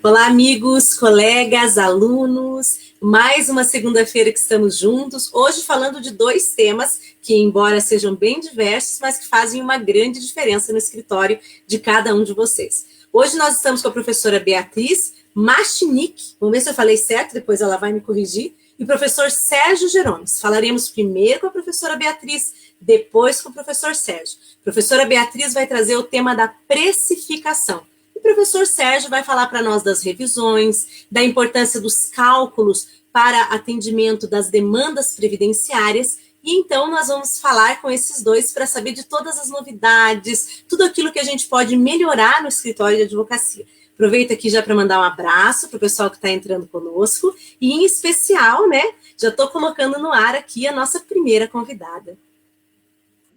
Olá, amigos, colegas, alunos. Mais uma segunda-feira que estamos juntos. Hoje falando de dois temas que, embora sejam bem diversos, mas que fazem uma grande diferença no escritório de cada um de vocês. Hoje nós estamos com a professora Beatriz Machinic. Vamos ver se eu falei certo, depois ela vai me corrigir. E o professor Sérgio Gerones. Falaremos primeiro com a professora Beatriz, depois com o professor Sérgio. A professora Beatriz vai trazer o tema da precificação. O professor Sérgio vai falar para nós das revisões, da importância dos cálculos para atendimento das demandas previdenciárias, e então nós vamos falar com esses dois para saber de todas as novidades, tudo aquilo que a gente pode melhorar no escritório de advocacia. Aproveito aqui já para mandar um abraço para o pessoal que está entrando conosco, e em especial, né, já estou colocando no ar aqui a nossa primeira convidada.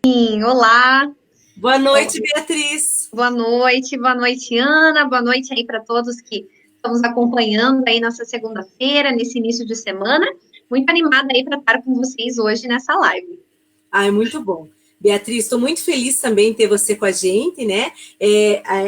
Sim, olá. Boa noite, Beatriz. Boa noite, Ana, boa noite aí para todos que estão nos acompanhando aí nessa segunda-feira, nesse início de semana. Muito animada aí para estar com vocês hoje nessa live. É muito bom. Beatriz, estou muito feliz também em ter você com a gente, né?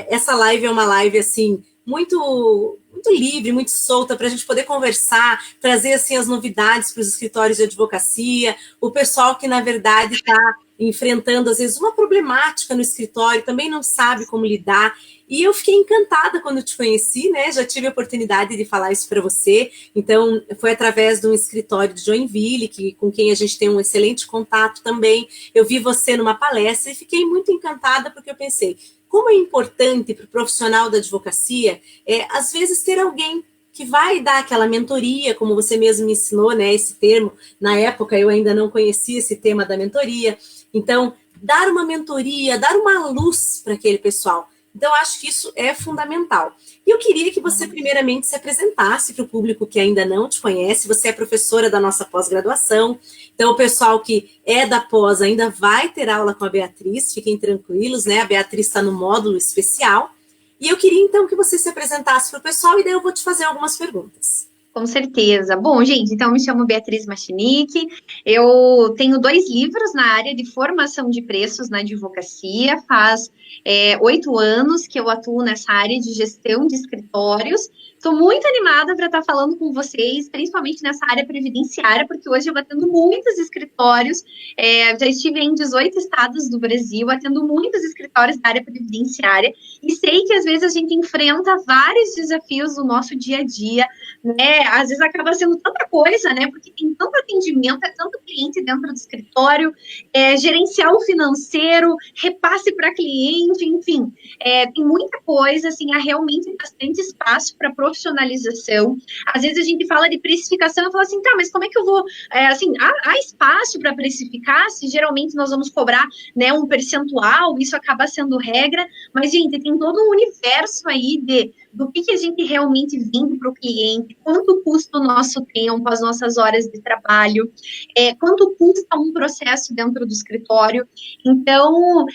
Essa live é uma live, assim, muito livre, muito solta, para a gente poder conversar, trazer, assim, as novidades para os escritórios de advocacia, o pessoal que, na verdade, está enfrentando, às vezes, uma problemática no escritório, também não sabe como lidar. E eu fiquei encantada quando te conheci, né? Já tive a oportunidade de falar isso para você. Então, foi através de um escritório de Joinville, com quem a gente tem um excelente contato também. Eu vi você numa palestra e fiquei muito encantada, porque eu pensei, como é importante para o profissional da advocacia, às vezes, ter alguém que vai dar aquela mentoria, como você mesmo me ensinou, né? Esse termo, na época eu ainda não conhecia esse tema da mentoria. Então, dar uma mentoria, dar uma luz para aquele pessoal. Então, acho que isso é fundamental. E eu queria que você, primeiramente, se apresentasse para o público que ainda não te conhece. Você é professora da nossa pós-graduação. Então, o pessoal que é da pós ainda vai ter aula com a Beatriz. Fiquem tranquilos, né? A Beatriz está no módulo especial. E eu queria, então, que você se apresentasse para o pessoal e daí eu vou te fazer algumas perguntas. Com certeza. Bom, gente, então eu me chamo Beatriz Machinic, eu tenho 2 livros na área de formação de preços na advocacia, faz 8 anos que eu atuo nessa área de gestão de escritórios. Estou muito animada para estar falando com vocês, principalmente nessa área previdenciária, porque hoje eu atendo muitos escritórios, já estive em 18 estados do Brasil, atendo muitos escritórios da área previdenciária, e sei que às vezes a gente enfrenta vários desafios no nosso dia a dia, né? Às vezes acaba sendo tanta coisa, né? Porque tem tanto atendimento, é tanto cliente dentro do escritório, gerenciar o financeiro, repasse para cliente, enfim, tem muita coisa, assim, há realmente bastante espaço para profissionalização. Às vezes a gente fala de precificação e fala assim, tá, mas como é que eu vou, assim, há espaço para precificar, se geralmente nós vamos cobrar, né, um percentual, isso acaba sendo regra, mas, gente, tem todo um universo aí do que a gente realmente vende para o cliente, quanto custa o nosso tempo, as nossas horas de trabalho, quanto custa um processo dentro do escritório. Então,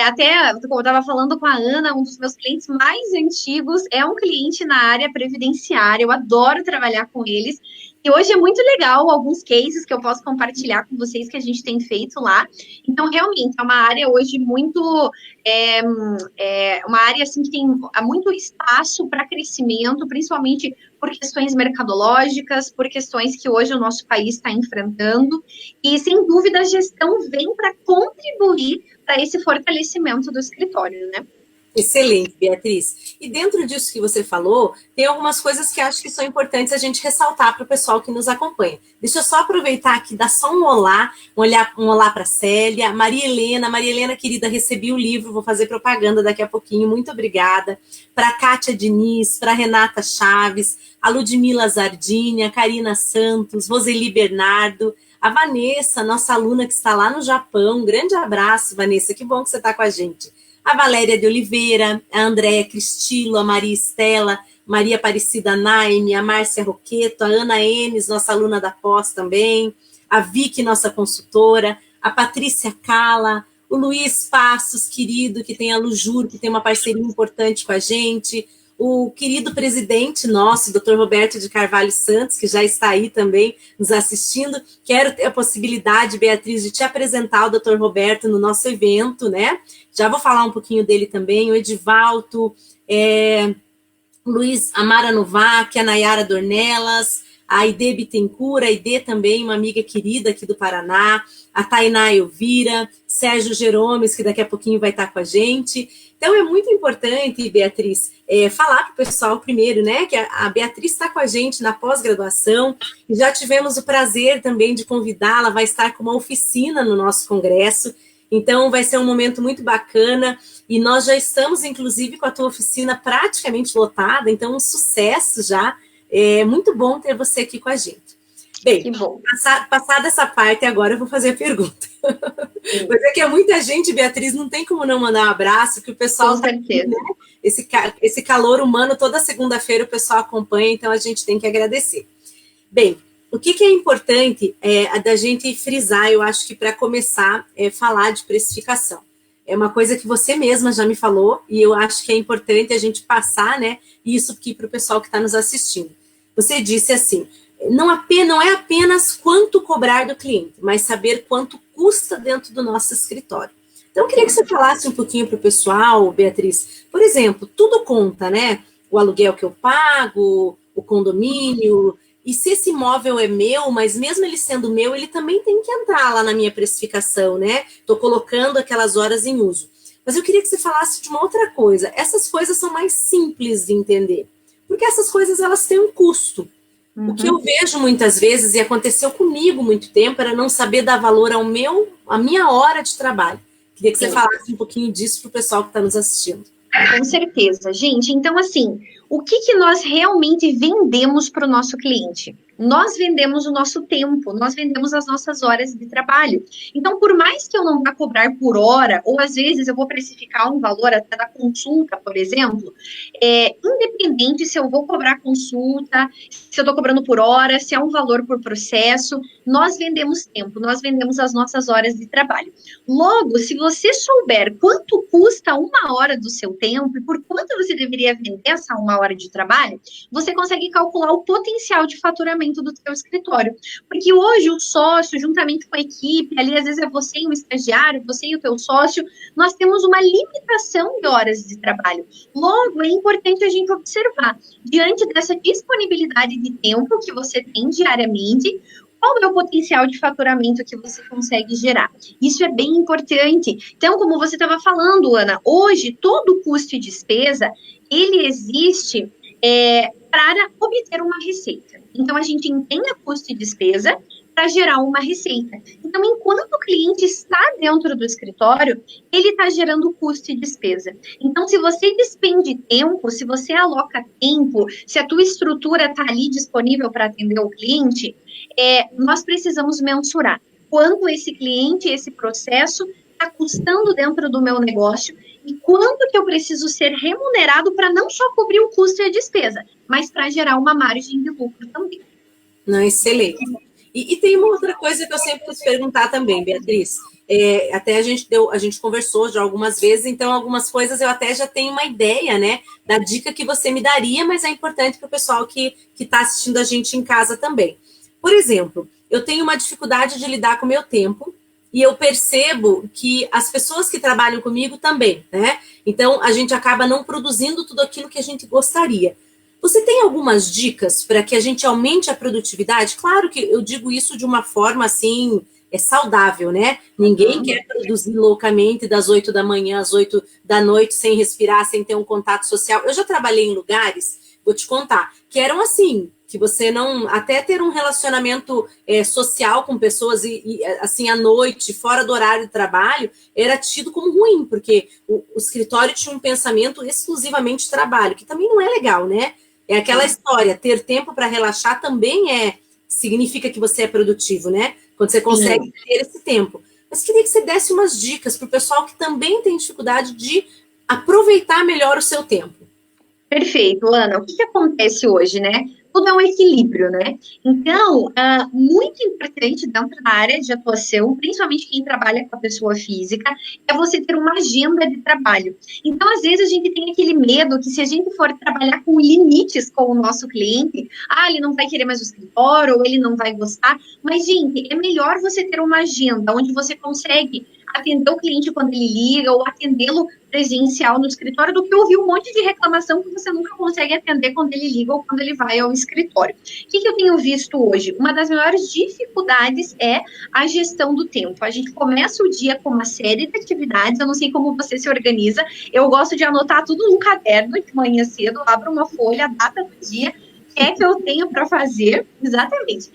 até, como eu estava falando com a Ana, um dos meus clientes mais antigos é um cliente na área previdenciária, eu adoro trabalhar com eles, e hoje é muito legal alguns cases que eu posso compartilhar com vocês que a gente tem feito lá. Então, realmente, é uma área hoje muito... uma área assim que tem muito espaço para crescimento, principalmente por questões mercadológicas, por questões que hoje o nosso país está enfrentando, e sem dúvida a gestão vem para contribuir para esse fortalecimento do escritório, né? Excelente, Beatriz. E dentro disso que você falou, tem algumas coisas que acho que são importantes a gente ressaltar para o pessoal que nos acompanha. Deixa eu só aproveitar aqui, dar só um olá para a Célia, Maria Helena, querida, recebi o livro, vou fazer propaganda daqui a pouquinho, muito obrigada. Para a Kátia Diniz, para a Renata Chaves, a Ludmila Zardini, a Karina Santos, Roseli Bernardo, a Vanessa, nossa aluna que está lá no Japão, um grande abraço, Vanessa, que bom que você está com a gente. A Valéria de Oliveira, a Andréia Cristilo, a Maria Estela, Maria Aparecida Naime, a Márcia Roqueto, a Ana Enes, nossa aluna da pós também, a Vicky, nossa consultora, a Patrícia Cala, o Luiz Passos, querido, que tem a Lujur, que tem uma parceria importante com a gente, o querido presidente nosso, Dr. Roberto de Carvalho Santos, que já está aí também nos assistindo. Quero ter a possibilidade, Beatriz, de te apresentar o Dr. Roberto no nosso evento, né? Já vou falar um pouquinho dele também, o Edivaldo, Luiz Amara Novac, a Nayara Dornelas, a Aide Bittencourt, a Aide também, uma amiga querida aqui do Paraná, a Tainá Elvira, Sérgio Jeromes, que daqui a pouquinho vai estar com a gente. Então, é muito importante, Beatriz, falar para o pessoal primeiro, né, que a Beatriz está com a gente na pós-graduação, e já tivemos o prazer também de convidá-la, vai estar com uma oficina no nosso congresso, então vai ser um momento muito bacana, e nós já estamos, inclusive, com a tua oficina praticamente lotada, então um sucesso já, é muito bom ter você aqui com a gente. Bem, que bom. Passada essa parte, agora eu vou fazer a pergunta. Mas é que é muita gente, Beatriz, não tem como não mandar um abraço, que o pessoal... Com certeza. Aqui, né? Esse calor humano, toda segunda-feira o pessoal acompanha, então a gente tem que agradecer. Bem, o que é importante da gente frisar, eu acho que para começar, é falar de precificação. É uma coisa que você mesma já me falou, e eu acho que é importante a gente passar, né, isso aqui para o pessoal que está nos assistindo. Você disse assim, não é apenas quanto cobrar do cliente, mas saber quanto custa dentro do nosso escritório. Então, eu queria que você falasse um pouquinho para o pessoal, Beatriz. Por exemplo, tudo conta, né? O aluguel que eu pago, o condomínio, e se esse imóvel é meu, mas mesmo ele sendo meu, ele também tem que entrar lá na minha precificação, né? Estou colocando aquelas horas em uso. Mas eu queria que você falasse de uma outra coisa. Essas coisas são mais simples de entender, porque essas coisas, elas têm um custo. O que eu vejo muitas vezes, e aconteceu comigo muito tempo, era não saber dar valor à minha hora de trabalho. Queria que você falasse um pouquinho disso para o pessoal que está nos assistindo. Com certeza. Gente, então assim, o que nós realmente vendemos para o nosso cliente? Nós vendemos o nosso tempo, nós vendemos as nossas horas de trabalho. Então, por mais que eu não vá cobrar por hora, ou às vezes eu vou precificar um valor até da consulta, por exemplo, independente se eu vou cobrar consulta, se eu estou cobrando por hora, se é um valor por processo, nós vendemos tempo, nós vendemos as nossas horas de trabalho. Logo, se você souber quanto custa uma hora do seu tempo e por quanto você deveria vender essa uma hora de trabalho, você consegue calcular o potencial de faturamento do seu escritório. Porque hoje o sócio, juntamente com a equipe, ali às vezes é você e um estagiário, você e o teu sócio, nós temos uma limitação de horas de trabalho. Logo, é importante a gente observar, diante dessa disponibilidade de tempo que você tem diariamente, qual é o potencial de faturamento que você consegue gerar? Isso é bem importante. Então, como você estava falando, Ana, hoje todo custo e despesa, ele existe para obter uma receita. Então, a gente entende custo e despesa para gerar uma receita. Então, enquanto o cliente está dentro do escritório, ele está gerando custo e despesa. Então, se você despende tempo, se você aloca tempo, se a tua estrutura está ali disponível para atender o cliente, nós precisamos mensurar quanto esse cliente, esse processo está custando dentro do meu negócio e quanto que eu preciso ser remunerado para não só cobrir o custo e a despesa, mas para gerar uma margem de lucro também. Não, excelente. E tem uma outra coisa que eu sempre quis perguntar também, Beatriz. Até a gente conversou já algumas vezes, então algumas coisas eu até já tenho uma ideia, né, da dica que você me daria, mas é importante para o pessoal que está assistindo a gente em casa também. Por exemplo, eu tenho uma dificuldade de lidar com o meu tempo e eu percebo que as pessoas que trabalham comigo também, né? Então, a gente acaba não produzindo tudo aquilo que a gente gostaria. Você tem algumas dicas para que a gente aumente a produtividade? Claro que eu digo isso de uma forma, assim, saudável, né? Ninguém quer produzir loucamente das 8 da manhã às 8 da noite, sem respirar, sem ter um contato social. Eu já trabalhei em lugares, vou te contar, que eram assim, que você não... Até ter um relacionamento social com pessoas e, assim, à noite, fora do horário de trabalho, era tido como ruim, porque o escritório tinha um pensamento exclusivamente de trabalho, que também não é legal, né? É aquela história, ter tempo para relaxar também significa que você é produtivo, né? Quando você consegue ter esse tempo. Mas queria que você desse umas dicas para o pessoal que também tem dificuldade de aproveitar melhor o seu tempo. Perfeito, Ana. O que acontece hoje, né? Tudo é um equilíbrio, né? Então, muito importante dentro da área de atuação, principalmente quem trabalha com a pessoa física, é você ter uma agenda de trabalho. Então, às vezes, a gente tem aquele medo que se a gente for trabalhar com limites com o nosso cliente, ele não vai querer mais o escritório, ou ele não vai gostar. Mas, gente, é melhor você ter uma agenda onde você consegue atender o cliente quando ele liga ou atendê-lo presencial no escritório do que ouvir um monte de reclamação que você nunca consegue atender quando ele liga ou quando ele vai ao escritório. O que eu tenho visto hoje? Uma das maiores dificuldades é a gestão do tempo. A gente começa o dia com uma série de atividades, eu não sei como você se organiza, eu gosto de anotar tudo num caderno de manhã cedo, abro uma folha, a data do dia, o que é que eu tenho para fazer, exatamente.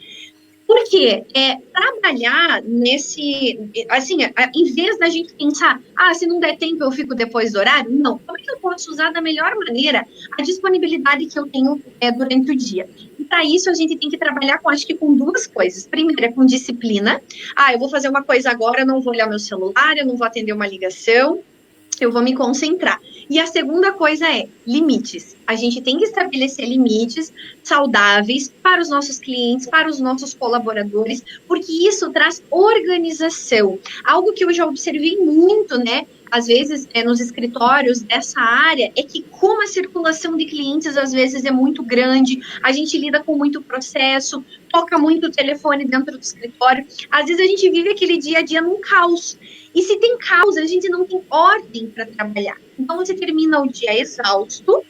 Porque trabalhar nesse, assim, em vez da gente pensar, se não der tempo eu fico depois do horário, não. Como é que eu posso usar da melhor maneira a disponibilidade que eu tenho durante o dia? E para isso a gente tem que trabalhar acho que com duas coisas. Primeiro é com disciplina. Eu vou fazer uma coisa agora, eu não vou olhar meu celular, eu não vou atender uma ligação, eu vou me concentrar. E a segunda coisa é limites. A gente tem que estabelecer limites saudáveis para os nossos clientes, para os nossos colaboradores, porque isso traz organização. Algo que eu já observei muito, né? Às vezes, nos escritórios dessa área, é que como a circulação de clientes às vezes é muito grande, a gente lida com muito processo, toca muito o telefone dentro do escritório, às vezes a gente vive aquele dia a dia num caos. E se tem caos, a gente não tem ordem para trabalhar. Então, você termina o dia exausto,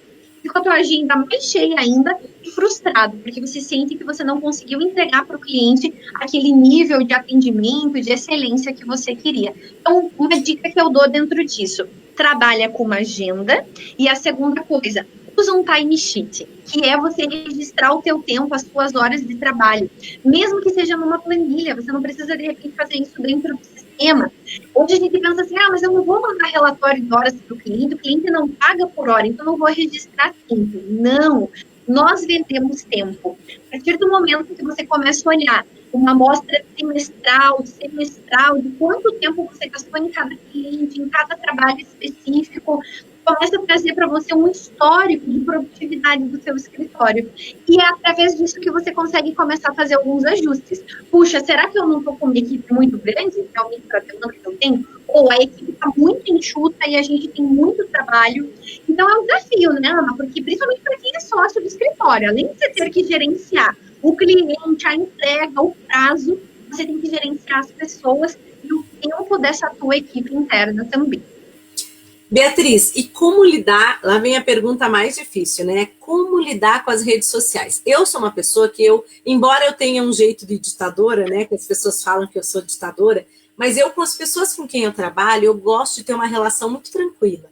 e com a tua agenda mais cheia ainda e frustrado, porque você sente que você não conseguiu entregar para o cliente aquele nível de atendimento, de excelência que você queria. Então, uma dica que eu dou dentro disso, trabalha com uma agenda. E a segunda coisa, usa um time sheet, que é você registrar o teu tempo, as suas horas de trabalho, mesmo que seja numa planilha, você não precisa de repente fazer isso dentro do sistema. Hoje a gente pensa assim, mas eu não vou mandar relatório de horas para o cliente não paga por hora, então não vou registrar tempo. Não, nós vendemos tempo. A partir do momento que você começa a olhar uma amostra trimestral, semestral, de quanto tempo você gastou em cada cliente, em cada trabalho específico, começa a trazer para você um histórico de produtividade do seu escritório. E é através disso que você consegue começar a fazer alguns ajustes. Puxa, será que eu não estou com uma equipe muito grande, realmente, para a demanda que eu tenho? Ou a equipe está muito enxuta e a gente tem muito trabalho? Então, é um desafio, né, Ana? Porque, principalmente para quem é sócio do escritório, além de você ter que gerenciar o cliente, a entrega, o prazo, você tem que gerenciar as pessoas e o tempo dessa tua equipe interna também. Beatriz, e como lidar? Lá vem a pergunta mais difícil, né? Como lidar com as redes sociais? Eu sou uma pessoa que embora eu tenha um jeito de ditadora, né? Que as pessoas falam que eu sou ditadora, mas com as pessoas com quem eu trabalho, eu gosto de ter uma relação muito tranquila.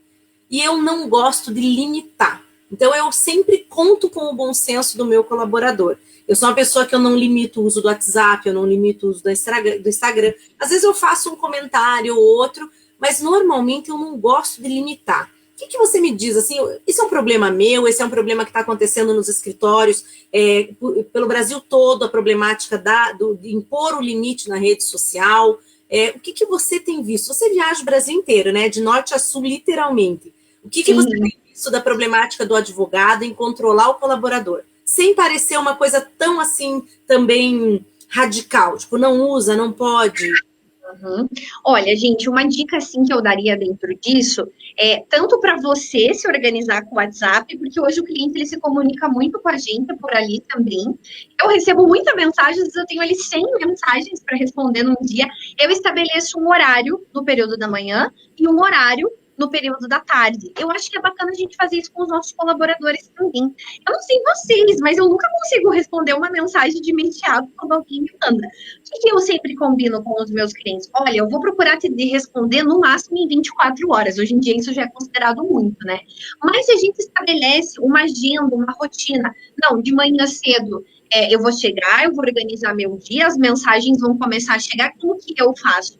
E eu não gosto de limitar. Então, eu sempre conto com o bom senso do meu colaborador. Eu sou uma pessoa que eu não limito o uso do WhatsApp, eu não limito o uso do Instagram. Às vezes eu faço um comentário ou outro, mas normalmente eu não gosto de limitar. O que você me diz? Assim, isso é um problema meu? Esse é um problema que está acontecendo nos escritórios, pelo Brasil todo, a problemática de impor o limite na rede social. O que você tem visto? Você viaja o Brasil inteiro, né? De norte a sul, literalmente. O que você tem visto da problemática do advogado em controlar o colaborador? Sem parecer uma coisa tão assim, também radical. Tipo, não usa, não pode. Uhum. Olha, gente, uma dica assim que eu daria dentro disso é tanto para você se organizar com o WhatsApp, porque hoje o cliente ele se comunica muito com a gente por ali também. Eu recebo muitas mensagens, eu tenho ali 100 mensagens para responder num dia. Eu estabeleço um horário no período da manhã e um horário no período da tarde. Eu acho que é bacana a gente fazer isso com os nossos colaboradores também. Eu não sei vocês, mas eu nunca consigo responder uma mensagem de imediato quando alguém me manda. O que eu sempre combino com os meus clientes? Olha, eu vou procurar te responder no máximo em 24 horas. Hoje em dia isso já é considerado muito, né? Mas se a gente estabelece uma agenda, uma rotina, não, de manhã cedo eu vou chegar, eu vou organizar meu dia, as mensagens vão começar a chegar, como que eu faço?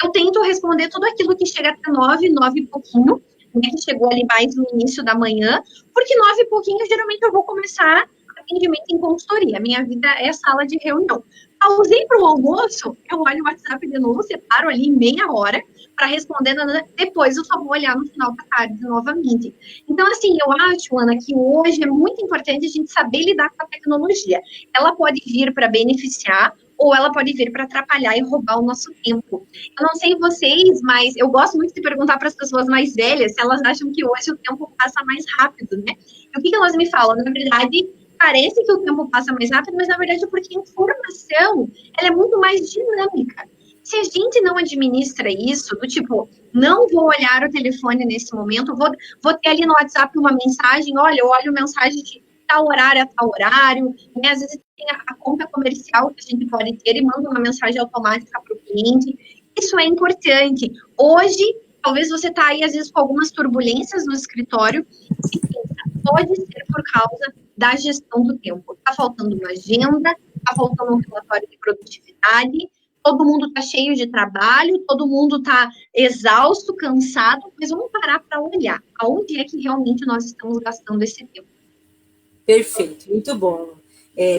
Eu tento responder tudo aquilo que chega até 9 e pouquinho, né, que chegou ali mais no início da manhã, porque 9 e pouquinho, geralmente, eu vou começar atendimento em consultoria. Minha vida é sala de reunião. Pausei para o almoço, eu olho o WhatsApp de novo, separo ali meia hora para responder, depois eu só vou olhar no final da tarde novamente. Então, assim, eu acho, Ana, que hoje é muito importante a gente saber lidar com a tecnologia. Ela pode vir para beneficiar, ou ela pode vir para atrapalhar e roubar o nosso tempo. Eu não sei vocês, mas eu gosto muito de perguntar para as pessoas mais velhas se elas acham que hoje o tempo passa mais rápido, né? E o que elas me falam? Na verdade, parece que o tempo passa mais rápido, mas na verdade é porque a informação ela é muito mais dinâmica. Se a gente não administra isso, do tipo, não vou olhar o telefone nesse momento, vou ter ali no WhatsApp uma mensagem, olha, eu olho mensagem de tal horário a tal horário, né? Às vezes tem a conta comercial que a gente pode ter e manda uma mensagem automática para o cliente. Isso é importante. Hoje, talvez você está aí, às vezes, com algumas turbulências no escritório, e pensa, pode ser por causa da gestão do tempo. Está faltando uma agenda, está faltando um relatório de produtividade, todo mundo está cheio de trabalho, todo mundo está exausto, cansado, mas vamos parar para olhar aonde é que realmente nós estamos gastando esse tempo. Perfeito, muito bom,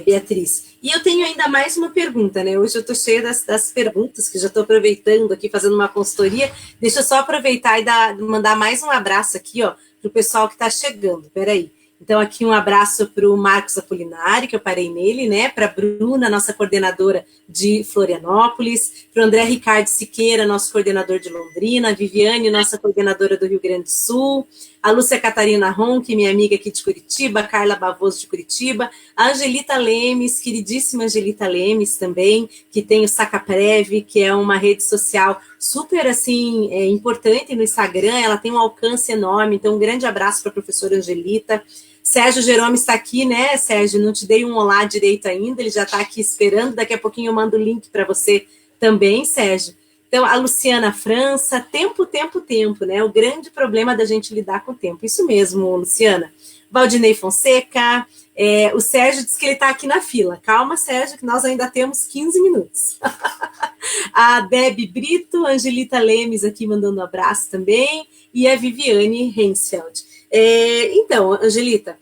Beatriz. E eu tenho ainda mais uma pergunta, né? Hoje eu estou cheia das perguntas, que já estou aproveitando aqui, fazendo uma consultoria. Deixa eu só aproveitar e mandar mais um abraço aqui, ó, para o pessoal que está chegando. Peraí. Então, aqui um abraço para o Marcos Apolinari, que eu parei nele, né? Para a Bruna, nossa coordenadora de Florianópolis, para o André Ricardo Siqueira, nosso coordenador de Londrina, a Viviane, nossa coordenadora do Rio Grande do Sul, a Lúcia Catarina Ronque, minha amiga aqui de Curitiba, a Carla Bavoso de Curitiba, a Angelita Lemes, queridíssima Angelita Lemes também, que tem o Sacaprev, que é uma rede social super, assim, importante no Instagram, ela tem um alcance enorme, então um grande abraço para a professora Angelita. Sérgio Jerome está aqui, né, Sérgio? Não te dei um olá direito ainda, ele já está aqui esperando, daqui a pouquinho eu mando o link para você também, Sérgio. Então, a Luciana França, tempo, né? O grande problema da gente lidar com o tempo. Isso mesmo, Luciana. Valdinei Fonseca, o Sérgio disse que ele está aqui na fila. Calma, Sérgio, que nós ainda temos 15 minutos. A Debbie Brito, Angelita Lemes aqui mandando um abraço também, e a Viviane Hensfeld. Então, Angelita,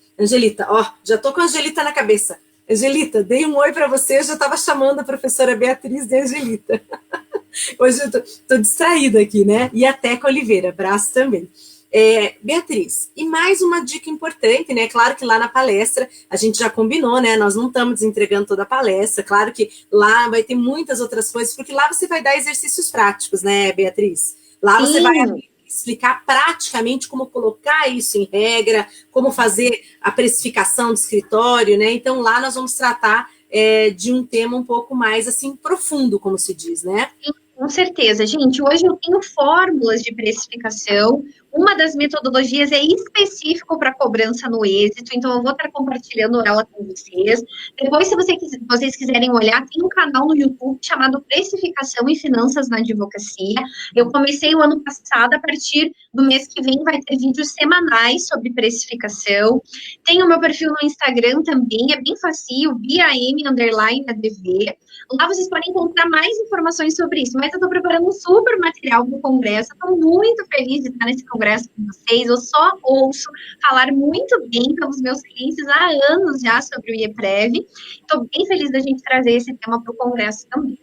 ó, já estou com a Angelita na cabeça. Angelita, dei um oi para você, eu já estava chamando a professora Beatriz de Angelita. Hoje eu estou distraída aqui, né? E a Teca Oliveira, abraço também. Beatriz, e mais uma dica importante, né? Claro que lá na palestra a gente já combinou, né? Nós não estamos entregando toda a palestra, claro que lá vai ter muitas outras coisas, porque lá você vai dar exercícios práticos, né, Beatriz? Lá Sim. Você vai explicar praticamente como colocar isso em regra, como fazer a precificação do escritório, né? Então lá nós vamos tratar de um tema um pouco mais assim profundo, como se diz, né? Com certeza, gente. Hoje eu tenho fórmulas de precificação. Uma das metodologias é específico para cobrança no êxito, então eu vou estar compartilhando ela com vocês. Depois, se vocês quiserem olhar, tem um canal no YouTube chamado Precificação e Finanças na Advocacia. Eu comecei o ano passado, a partir do mês que vem vai ter vídeos semanais sobre precificação. Tem o meu perfil no Instagram também, é bem fácil, BAM_ADV. Lá vocês podem encontrar mais informações sobre isso, mas eu estou preparando um super material para o congresso, estou muito feliz de estar nesse congresso com vocês, eu só ouço falar muito bem pelos meus clientes há anos já sobre o IEPREV, estou bem feliz da gente trazer esse tema para o congresso também.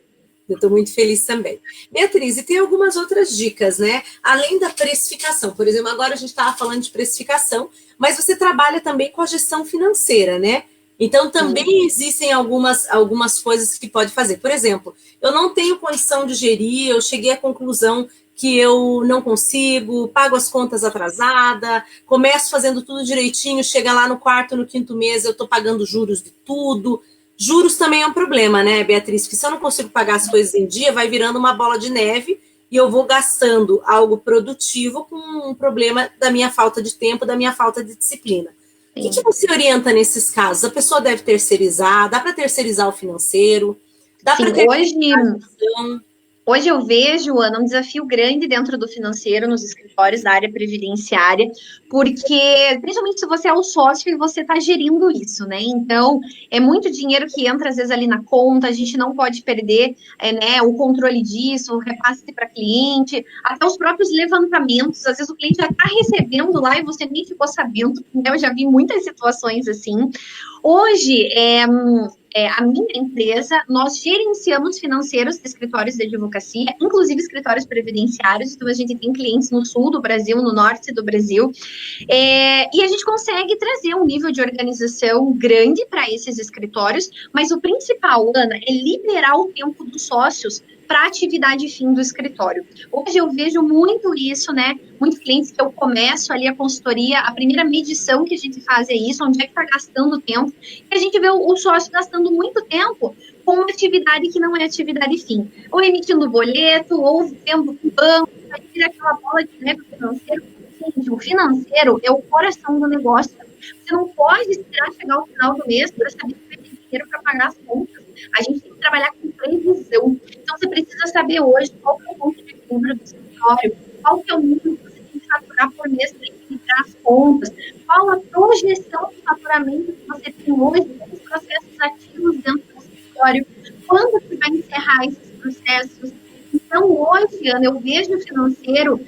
Eu estou muito feliz também. Beatriz, e tem algumas outras dicas, né? Além da precificação, por exemplo, agora a gente estava falando de precificação, mas você trabalha também com a gestão financeira, né? Então, também existem algumas coisas que pode fazer. Por exemplo, eu não tenho condição de gerir, eu cheguei à conclusão que eu não consigo, pago as contas atrasada, começo fazendo tudo direitinho, chega lá no quarto, no quinto mês, eu estou pagando juros de tudo. Juros também é um problema, né, Beatriz? Porque se eu não consigo pagar as coisas em dia, vai virando uma bola de neve e eu vou gastando algo produtivo com um problema da minha falta de tempo, da minha falta de disciplina. O que você orienta nesses casos? A pessoa deve terceirizar? Dá para terceirizar o financeiro? Dá para terceirizar a gestão? Hoje eu vejo, Ana, um desafio grande dentro do financeiro, nos escritórios da área previdenciária, porque, principalmente se você é o sócio e você está gerindo isso, né? Então, é muito dinheiro que entra, às vezes, ali na conta, a gente não pode perder né, o controle disso, o repasse para cliente, até os próprios levantamentos. Às vezes o cliente já está recebendo lá e você nem ficou sabendo, né? Eu já vi muitas situações assim. Hoje, a minha empresa, nós gerenciamos financeiros de escritórios de advocacia, inclusive escritórios previdenciários, então a gente tem clientes no sul do Brasil, no norte do Brasil, e a gente consegue trazer um nível de organização grande para esses escritórios, mas o principal, Ana, é liberar o tempo dos sócios para a atividade fim do escritório. Hoje eu vejo muito isso, né? Muitos clientes que eu começo ali a consultoria, a primeira medição que a gente faz é isso, onde é que está gastando tempo, e a gente vê o sócio gastando muito tempo com uma atividade que não é atividade fim. Ou emitindo boleto, ou vendo o banco, vai vir aquela bola de neve financeiro. Gente, o financeiro é o coração do negócio. Você não pode esperar chegar ao final do mês para saber se vai ter dinheiro para pagar as contas. A gente tem que trabalhar com previsão. Então, você precisa saber hoje qual é o ponto de equilíbrio do escritório, qual que é o número que você tem que faturar por mês para equilibrar as contas, qual a projeção de faturamento que você tem hoje dos processos ativos dentro do escritório, quando que vai encerrar esses processos. Então, hoje, Ana, eu vejo o financeiro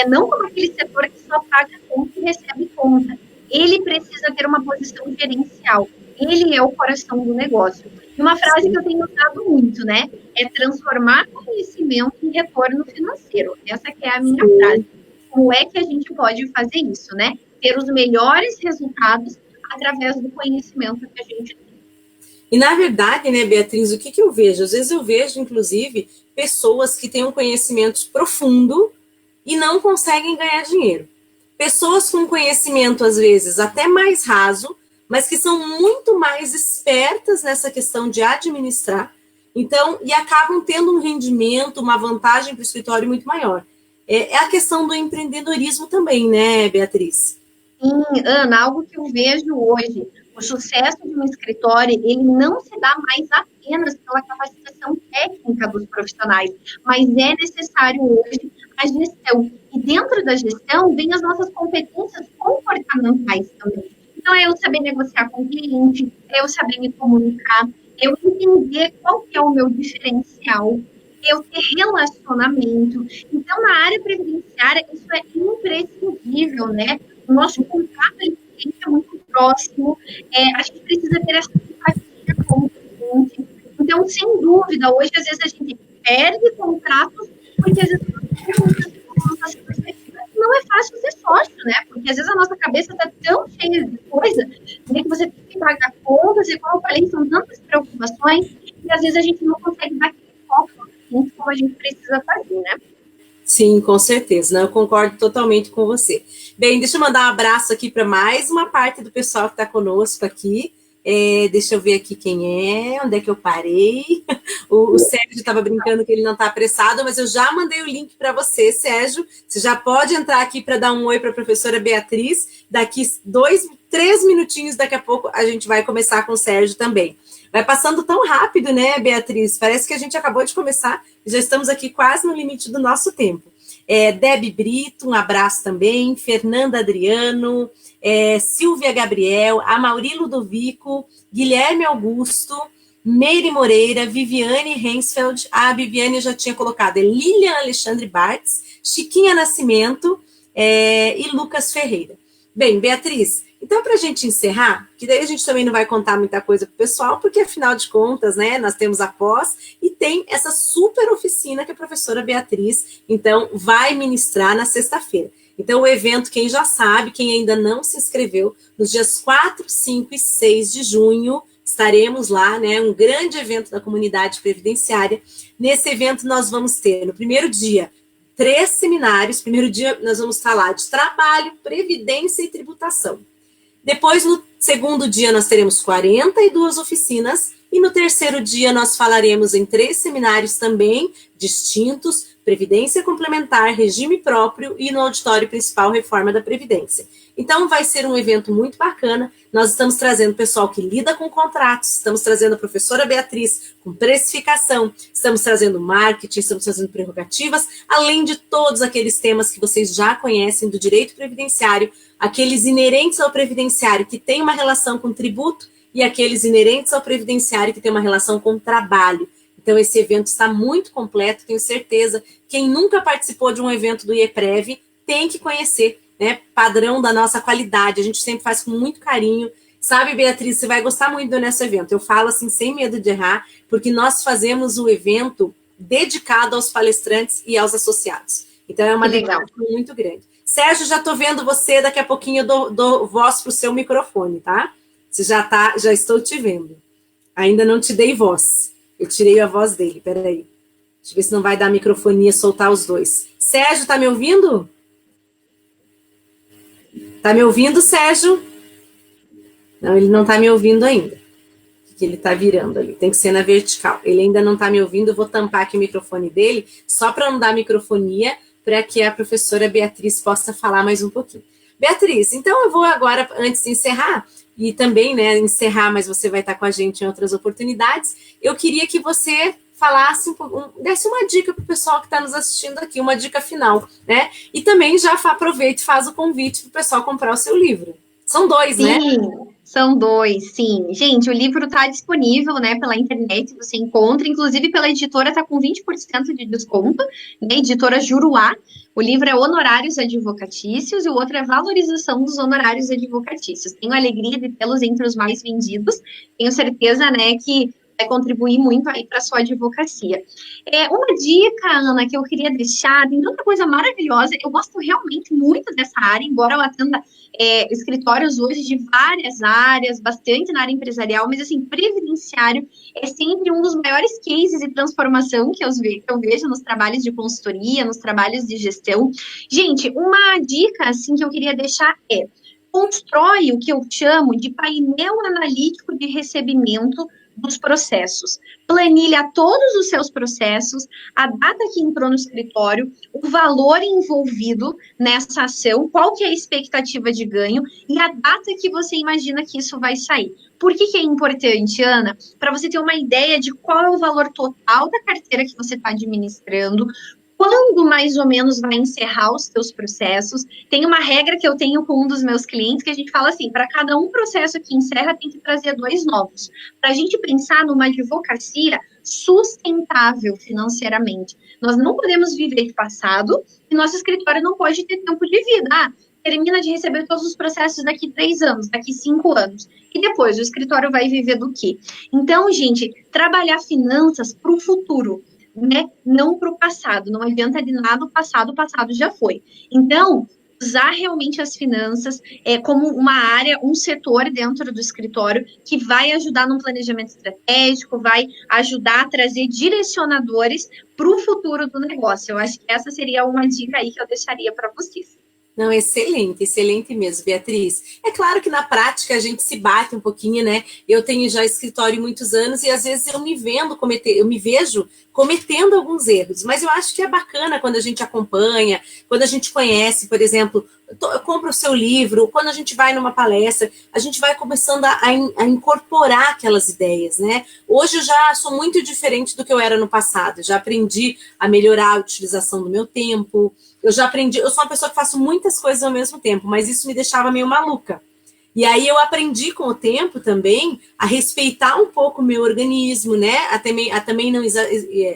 não como aquele setor que só paga conta e recebe conta. Ele precisa ter uma posição gerencial. Ele é o coração do negócio. E uma frase que eu tenho usado muito, né? É transformar conhecimento em retorno financeiro. Essa que é a minha frase. Como é que a gente pode fazer isso, né? Ter os melhores resultados através do conhecimento que a gente tem. E, na verdade, né, Beatriz, o que eu vejo? Às vezes eu vejo, inclusive, pessoas que têm um conhecimento profundo e não conseguem ganhar dinheiro. Pessoas com conhecimento, às vezes, até mais raso, mas que são muito mais espertas nessa questão de administrar, então, e acabam tendo um rendimento, uma vantagem para o escritório muito maior. É a questão do empreendedorismo também, né, Beatriz? Sim, Ana, algo que eu vejo hoje, o sucesso de um escritório, ele não se dá mais apenas pela capacitação técnica dos profissionais, mas é necessário hoje a gestão. E dentro da gestão, vem as nossas competências comportamentais também. Então, é eu saber negociar com o cliente, é eu saber me comunicar, é eu entender qual que é o meu diferencial, é eu ter relacionamento. Então, na área previdenciária, isso é imprescindível, né? O nosso contato é muito próximo, a gente precisa ter essa empatia com o cliente. Então, sem dúvida, hoje, às vezes, a gente perde contratos, porque às vezes não é fácil ser sócio, né? Porque às vezes a nossa cabeça está tão cheia de coisa, né, que você tem que pagar contas, e como eu falei, são tantas preocupações, que às vezes a gente não consegue dar aquele foco como a gente precisa fazer, né? Sim, com certeza, né? Eu concordo totalmente com você. Bem, deixa eu mandar um abraço aqui para mais uma parte do pessoal que está conosco aqui. Deixa eu ver aqui quem é, onde é que eu parei. O Sérgio estava brincando que ele não está apressado, mas eu já mandei o link para você, Sérgio. Você já pode entrar aqui para dar um oi para a professora Beatriz. Daqui 3 minutinhos, daqui a pouco, a gente vai começar com o Sérgio também. Vai passando tão rápido, né, Beatriz? Parece que a gente acabou de começar e já estamos aqui quase no limite do nosso tempo. Debbie Brito, um abraço também. Fernanda Adriano, Silvia Gabriel, Amauri Ludovico, Guilherme Augusto, Meire Moreira, Viviane Hensfeld, a Viviane eu já tinha colocado, Lilian Alexandre Bartz, Chiquinha Nascimento e Lucas Ferreira. Bem, Beatriz, então, para a gente encerrar, que daí a gente também não vai contar muita coisa para o pessoal, porque afinal de contas, né, nós temos a pós e tem essa super oficina que a professora Beatriz, então, vai ministrar na sexta-feira. Então, o evento, quem já sabe, quem ainda não se inscreveu, nos dias 4, 5 e 6 de junho, estaremos lá, né, um grande evento da comunidade previdenciária. Nesse evento, nós vamos ter, no primeiro dia, 3 seminários. Primeiro dia, nós vamos falar de trabalho, previdência e tributação. Depois, no segundo dia, nós teremos 42 oficinas e no terceiro dia nós falaremos em 3 seminários também distintos, Previdência Complementar, Regime Próprio e no auditório principal, Reforma da Previdência. Então, vai ser um evento muito bacana. Nós estamos trazendo pessoal que lida com contratos, estamos trazendo a professora Beatriz com precificação, estamos trazendo marketing, estamos trazendo prerrogativas, além de todos aqueles temas que vocês já conhecem do direito previdenciário, aqueles inerentes ao previdenciário que tem uma relação com tributo e aqueles inerentes ao previdenciário que tem uma relação com trabalho. Então, esse evento está muito completo, tenho certeza. Quem nunca participou de um evento do IEPREV tem que conhecer, né? Padrão da nossa qualidade, a gente sempre faz com muito carinho. Sabe, Beatriz, você vai gostar muito do nosso evento. Eu falo assim, sem medo de errar, porque nós fazemos o evento dedicado aos palestrantes e aos associados. Então, é uma dedicação muito grande. Sérgio, já estou vendo você, daqui a pouquinho eu dou voz para o seu microfone, tá? Você já estou te vendo. Ainda não te dei voz. Eu tirei a voz dele, peraí. Deixa eu ver se não vai dar microfonia soltar os dois. Sérgio, tá me ouvindo? Tá me ouvindo, Sérgio? Não, ele não tá me ouvindo ainda. O que ele está virando ali, tem que ser na vertical. Ele ainda não está me ouvindo, eu vou tampar aqui o microfone dele, só para não dar microfonia, para que a professora Beatriz possa falar mais um pouquinho. Beatriz, então eu vou agora, antes de encerrar, e também, né, encerrar, mas você vai estar com a gente em outras oportunidades, eu queria que você falasse, desse uma dica para o pessoal que está nos assistindo aqui, uma dica final, né? E também já aproveita e faz o convite para o pessoal comprar o seu livro. São dois, Sim, né? são dois, sim. Gente, o livro está disponível, né, pela internet, você encontra, inclusive pela editora, está com 20% de desconto, né, editora Juruá. O livro é Honorários Advocatícios e o outro é Valorização dos Honorários Advocatícios. Tenho a alegria de tê-los entre os mais vendidos, tenho certeza, né, que vai contribuir muito aí para a sua advocacia. Uma dica, Ana, que eu queria deixar, tem tanta coisa maravilhosa, eu gosto realmente muito dessa área, embora eu atenda escritórios hoje de várias áreas, bastante na área empresarial, mas assim, previdenciário é sempre um dos maiores cases de transformação que eu vejo nos trabalhos de consultoria, nos trabalhos de gestão. Gente, uma dica assim que eu queria deixar constrói o que eu chamo de painel analítico de recebimento dos processos. Planilha todos os seus processos, a data que entrou no escritório, o valor envolvido nessa ação, qual que é a expectativa de ganho e a data que você imagina que isso vai sair. Por que é importante, Ana? Para você ter uma ideia de qual é o valor total da carteira que você está administrando, quando mais ou menos vai encerrar os seus processos. Tem uma regra que eu tenho com um dos meus clientes que a gente fala assim, para cada um processo que encerra, tem que trazer 2 novos. Para a gente pensar numa advocacia sustentável financeiramente. Nós não podemos viver de passado e nosso escritório não pode ter tempo de vida. Termina de receber todos os processos daqui 3 anos, daqui 5 anos. E depois, o escritório vai viver do quê? Então, gente, trabalhar finanças para o futuro, né? Não para o passado. Não adianta de nada o passado já foi. Então, usar realmente as finanças como uma área, um setor dentro do escritório que vai ajudar no planejamento estratégico, vai ajudar a trazer direcionadores para o futuro do negócio. Eu acho que essa seria uma dica aí que eu deixaria para vocês. Não, excelente, excelente mesmo, Beatriz. É claro que na prática a gente se bate um pouquinho, né? Eu tenho já escritório há muitos anos e às vezes eu me vejo cometendo alguns erros, mas eu acho que é bacana quando a gente acompanha, quando a gente conhece, por exemplo, compra o seu livro, quando a gente vai numa palestra, a gente vai começando a incorporar aquelas ideias, né? Hoje eu já sou muito diferente do que eu era no passado, já aprendi a melhorar a utilização do meu tempo. Eu já aprendi, eu sou uma pessoa que faço muitas coisas ao mesmo tempo, mas isso me deixava meio maluca. E aí eu aprendi com o tempo também a respeitar um pouco o meu organismo, né? A também não,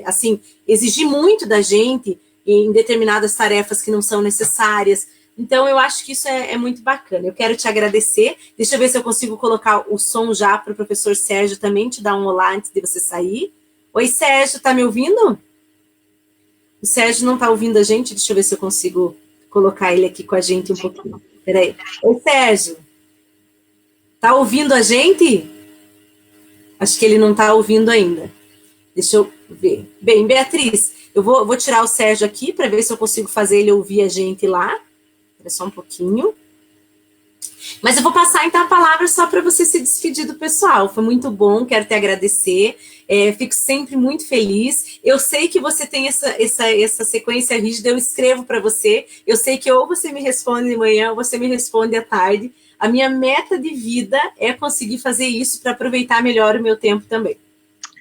assim, exigir muito da gente em determinadas tarefas que não são necessárias. Então, eu acho que isso é muito bacana. Eu quero te agradecer. Deixa eu ver se eu consigo colocar o som já para o professor Sérgio também te dar um olá antes de você sair. Oi, Sérgio, tá me ouvindo? O Sérgio não está ouvindo a gente, deixa eu ver se eu consigo colocar ele aqui com a gente um pouquinho. Peraí. Oi, Sérgio. Tá ouvindo a gente? Acho que ele não está ouvindo ainda. Deixa eu ver. Bem, Beatriz, eu vou tirar o Sérgio aqui para ver se eu consigo fazer ele ouvir a gente lá. Espera só um pouquinho. Mas eu vou passar, então, a palavra só para você se despedir do pessoal. Foi muito bom, quero te agradecer. Fico sempre muito feliz. Eu sei que você tem essa sequência rígida, eu escrevo para você. Eu sei que ou você me responde de manhã ou você me responde à tarde. A minha meta de vida é conseguir fazer isso para aproveitar melhor o meu tempo também.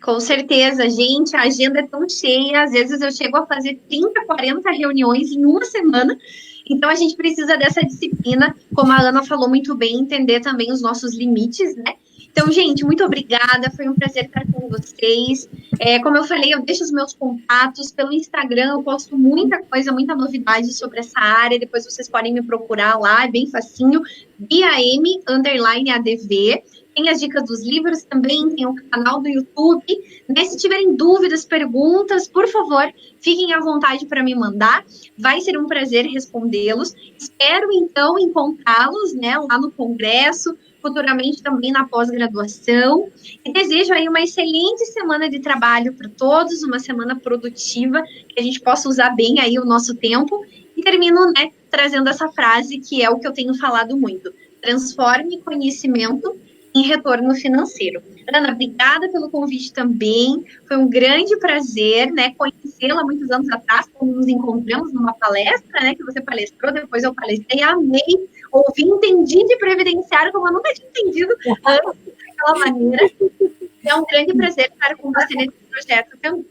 Com certeza, gente, a agenda é tão cheia, às vezes eu chego a fazer 30, 40 reuniões em uma semana, então a gente precisa dessa disciplina, como a Ana falou muito bem, entender também os nossos limites, né? Então, gente, muito obrigada, foi um prazer estar com vocês. Como eu falei, eu deixo os meus contatos pelo Instagram, eu posto muita coisa, muita novidade sobre essa área, depois vocês podem me procurar lá, é bem facinho, BIAM_ADV. Tem as dicas dos livros também, tem o canal do YouTube, né? Se tiverem dúvidas, perguntas, por favor, fiquem à vontade para me mandar, vai ser um prazer respondê-los. Espero, então, encontrá-los, né, lá no congresso, futuramente também na pós-graduação, e desejo aí uma excelente semana de trabalho para todos, uma semana produtiva, que a gente possa usar bem aí o nosso tempo, e termino, né, trazendo essa frase que é o que eu tenho falado muito: transforme conhecimento em retorno financeiro. Ana, obrigada pelo convite também. Foi um grande prazer, né, conhecê-la muitos anos atrás, quando nos encontramos numa palestra, né, que você palestrou, depois eu palestrei, amei, ouvi, entendi de previdenciário como eu nunca tinha entendido antes, daquela maneira. É um grande prazer estar com você nesse projeto também.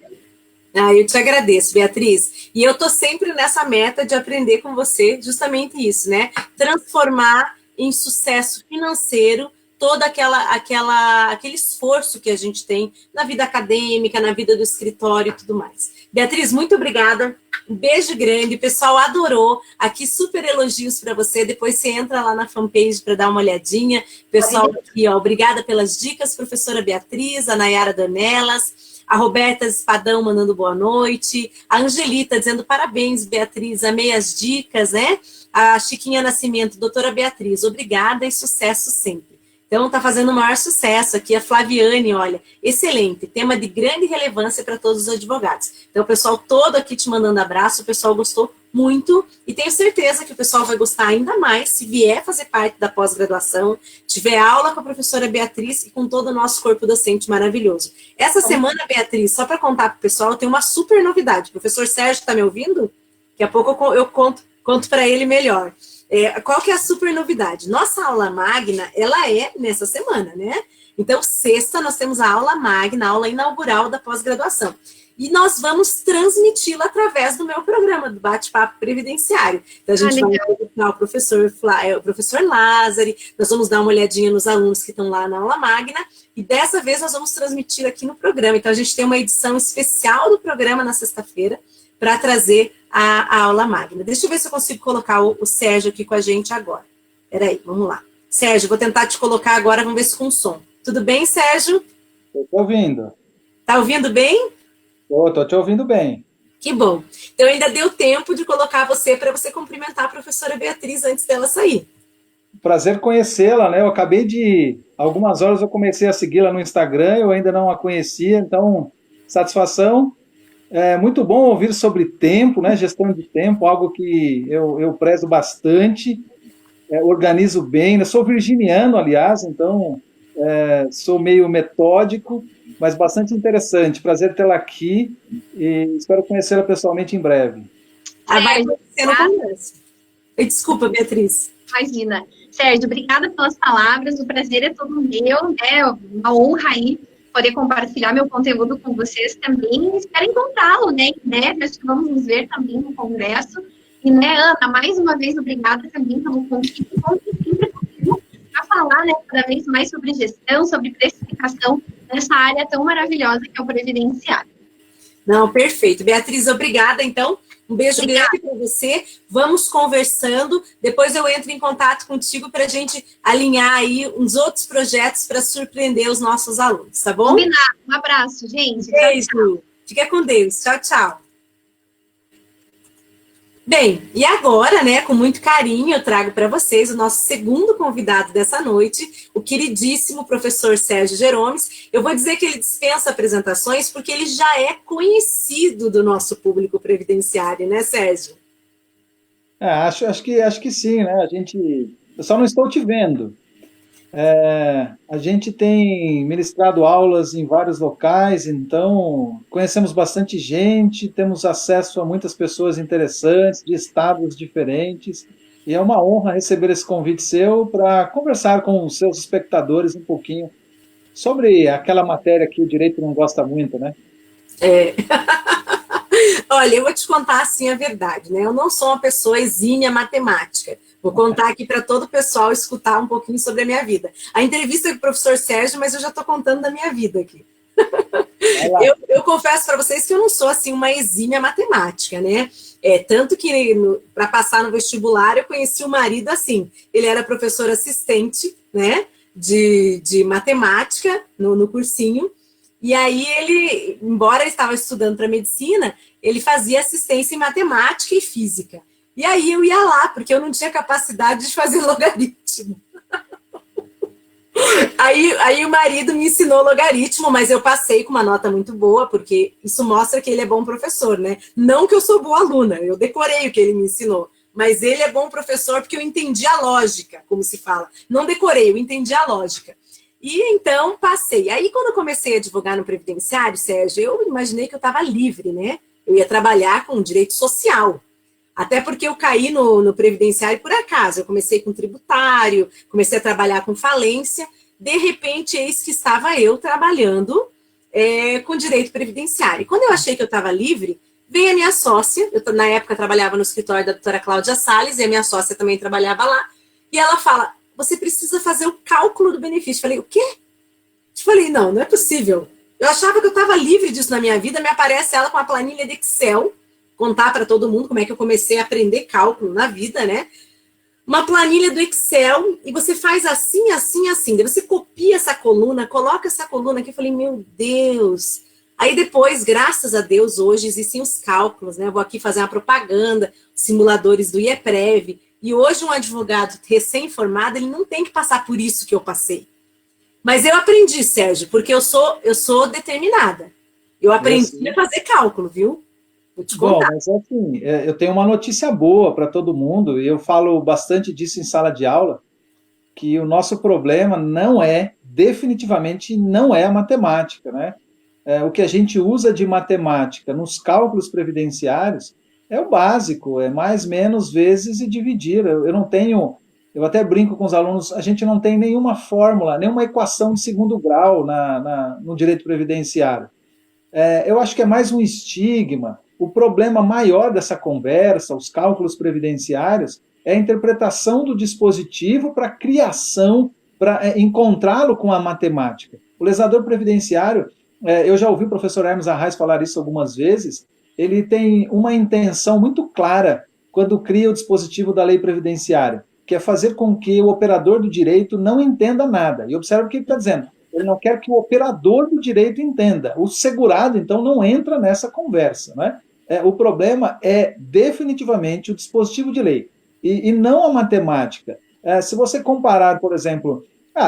Eu te agradeço, Beatriz. E eu estou sempre nessa meta de aprender com você justamente isso, né? Transformar em sucesso financeiro todo aquele esforço que a gente tem na vida acadêmica, na vida do escritório e tudo mais. Beatriz, muito obrigada. Um beijo grande. O pessoal adorou. Aqui, super elogios para você. Depois você entra lá na fanpage para dar uma olhadinha. Pessoal aqui, ó, obrigada pelas dicas, professora Beatriz, a Nayara Dornelas, a Roberta Espadão mandando boa noite, a Angelita dizendo parabéns, Beatriz, amei as dicas, né? A Chiquinha Nascimento, doutora Beatriz, obrigada e sucesso sempre. Então, está fazendo o maior sucesso aqui. A Flaviane, olha, excelente, tema de grande relevância para todos os advogados. Então, o pessoal todo aqui te mandando abraço, o pessoal gostou muito e tenho certeza que o pessoal vai gostar ainda mais se vier fazer parte da pós-graduação, tiver aula com a professora Beatriz e com todo o nosso corpo docente maravilhoso. Essa semana, Beatriz, só para contar para o pessoal, tem uma super novidade. O professor Sérgio está me ouvindo? Daqui a pouco eu conto para ele melhor. Qual que é a super novidade? Nossa aula magna, ela é nessa semana, né? Então, sexta, nós temos a aula magna, a aula inaugural da pós-graduação. E nós vamos transmiti-la através do meu programa, do Bate-Papo Previdenciário. Então, a gente vai entrevistar o professor Lázari, nós vamos dar uma olhadinha nos alunos que estão lá na aula magna, e dessa vez nós vamos transmitir aqui no programa. Então, a gente tem uma edição especial do programa na sexta-feira, para trazer a aula magna. Deixa eu ver se eu consigo colocar o Sérgio aqui com a gente agora. Peraí, vamos lá. Sérgio, vou tentar te colocar agora, vamos ver se com som. Tudo bem, Sérgio? Estou te ouvindo. Tá ouvindo bem? Estou te ouvindo bem. Que bom. Então, ainda deu tempo de colocar você para você cumprimentar a professora Beatriz antes dela sair. Prazer conhecê-la, né? Eu acabei de... Algumas horas eu comecei a segui-la no Instagram, eu ainda não a conhecia, então, satisfação. É muito bom ouvir sobre tempo, né? Gestão de tempo, algo que eu prezo bastante, organizo bem. Eu sou virginiano, aliás, então sou meio metódico, mas bastante interessante. Prazer tê-la aqui e espero conhecê-la pessoalmente em breve. Vai conhecer no congresso. Desculpa, Beatriz. Imagina. Sérgio, obrigada pelas palavras, o prazer é todo meu, né? Uma honra aí poder compartilhar meu conteúdo com vocês também. Espero encontrá-lo, né? Em breve, acho que vamos nos ver também no congresso. E, né, Ana, mais uma vez, obrigada também pelo convite. Conto sempre contigo para falar, né, cada vez mais sobre gestão, sobre precificação nessa área tão maravilhosa que é o previdenciário. Não, perfeito. Beatriz, obrigada, então. Um beijo grande para você. Vamos conversando. Depois eu entro em contato contigo para a gente alinhar aí uns outros projetos para surpreender os nossos alunos, tá bom? Combinado. Um abraço, gente. Beijo. Tchau, tchau. Fica com Deus. Tchau, tchau. Bem, e agora, né, com muito carinho, eu trago para vocês o nosso segundo convidado dessa noite, o queridíssimo professor Sérgio Geromes. Eu vou dizer que ele dispensa apresentações porque ele já é conhecido do nosso público previdenciário, né, Sérgio? Acho que sim, né? Eu só não estou te vendo. A gente tem ministrado aulas em vários locais, então conhecemos bastante gente, temos acesso a muitas pessoas interessantes, de estados diferentes, e é uma honra receber esse convite seu para conversar com os seus espectadores um pouquinho sobre aquela matéria que o direito não gosta muito, né? Olha, eu vou te contar assim a verdade, né? Eu não sou uma pessoa exímia matemática. Vou contar aqui para todo o pessoal escutar um pouquinho sobre a minha vida. A entrevista é com o professor Sérgio, mas eu já estou contando da minha vida aqui. Eu confesso para vocês que eu não sou assim uma exímia matemática, né? Tanto que para passar no vestibular eu conheci o marido assim. Ele era professor assistente, né? De matemática no cursinho. E aí ele, embora ele estava estudando para medicina, ele fazia assistência em matemática e física. E aí eu ia lá, porque eu não tinha capacidade de fazer logaritmo. Aí o marido me ensinou logaritmo, mas eu passei com uma nota muito boa, porque isso mostra que ele é bom professor, né? Não que eu sou boa aluna, eu decorei o que ele me ensinou, mas ele é bom professor porque eu entendi a lógica, como se fala. Não decorei, eu entendi a lógica. E então passei. Aí, quando eu comecei a advogar no Previdenciário, Sérgio, eu imaginei que eu estava livre, né? Eu ia trabalhar com direito social. Até porque eu caí no Previdenciário por acaso. Eu comecei com tributário, comecei a trabalhar com falência. De repente, eis que estava eu trabalhando com direito previdenciário. E quando eu achei que eu estava livre, veio a minha sócia. Eu, na época, trabalhava no escritório da doutora Cláudia Salles, e a minha sócia também trabalhava lá. E ela fala, você precisa fazer o cálculo do benefício. Falei, o quê? Eu falei, não é possível. Eu achava que eu estava livre disso na minha vida, me aparece ela com uma planilha de Excel, contar para todo mundo como é que eu comecei a aprender cálculo na vida, né? Uma planilha do Excel, e você faz assim, assim, assim. Daí você copia essa coluna, coloca essa coluna aqui. Eu falei, meu Deus. Aí depois, graças a Deus, hoje existem os cálculos, né? Eu vou aqui fazer uma propaganda, simuladores do IEPREV. E hoje um advogado recém-formado, ele não tem que passar por isso que eu passei. Mas eu aprendi, Sérgio, porque eu sou determinada. Eu aprendi a fazer cálculo, viu? Vou te contar. Bom, mas assim, eu tenho uma notícia boa para todo mundo, e eu falo bastante disso em sala de aula, que o nosso problema definitivamente não é a matemática, né? O que a gente usa de matemática nos cálculos previdenciários é o básico, é mais, menos, vezes e dividir. Eu não tenho, eu até brinco com os alunos, a gente não tem nenhuma fórmula, nenhuma equação de segundo grau no direito previdenciário. Eu acho que é mais um estigma. O problema maior dessa conversa, os cálculos previdenciários, é a interpretação do dispositivo para a criação, para encontrá-lo com a matemática. O legislador previdenciário, eu já ouvi o professor Hermes Arraes falar isso algumas vezes, ele tem uma intenção muito clara quando cria o dispositivo da lei previdenciária, que é fazer com que o operador do direito não entenda nada. E observe o que ele está dizendo. Ele não quer que o operador do direito entenda. O segurado, então, não entra nessa conversa, né? O problema é definitivamente o dispositivo de lei e não a matemática. Se você comparar, por exemplo,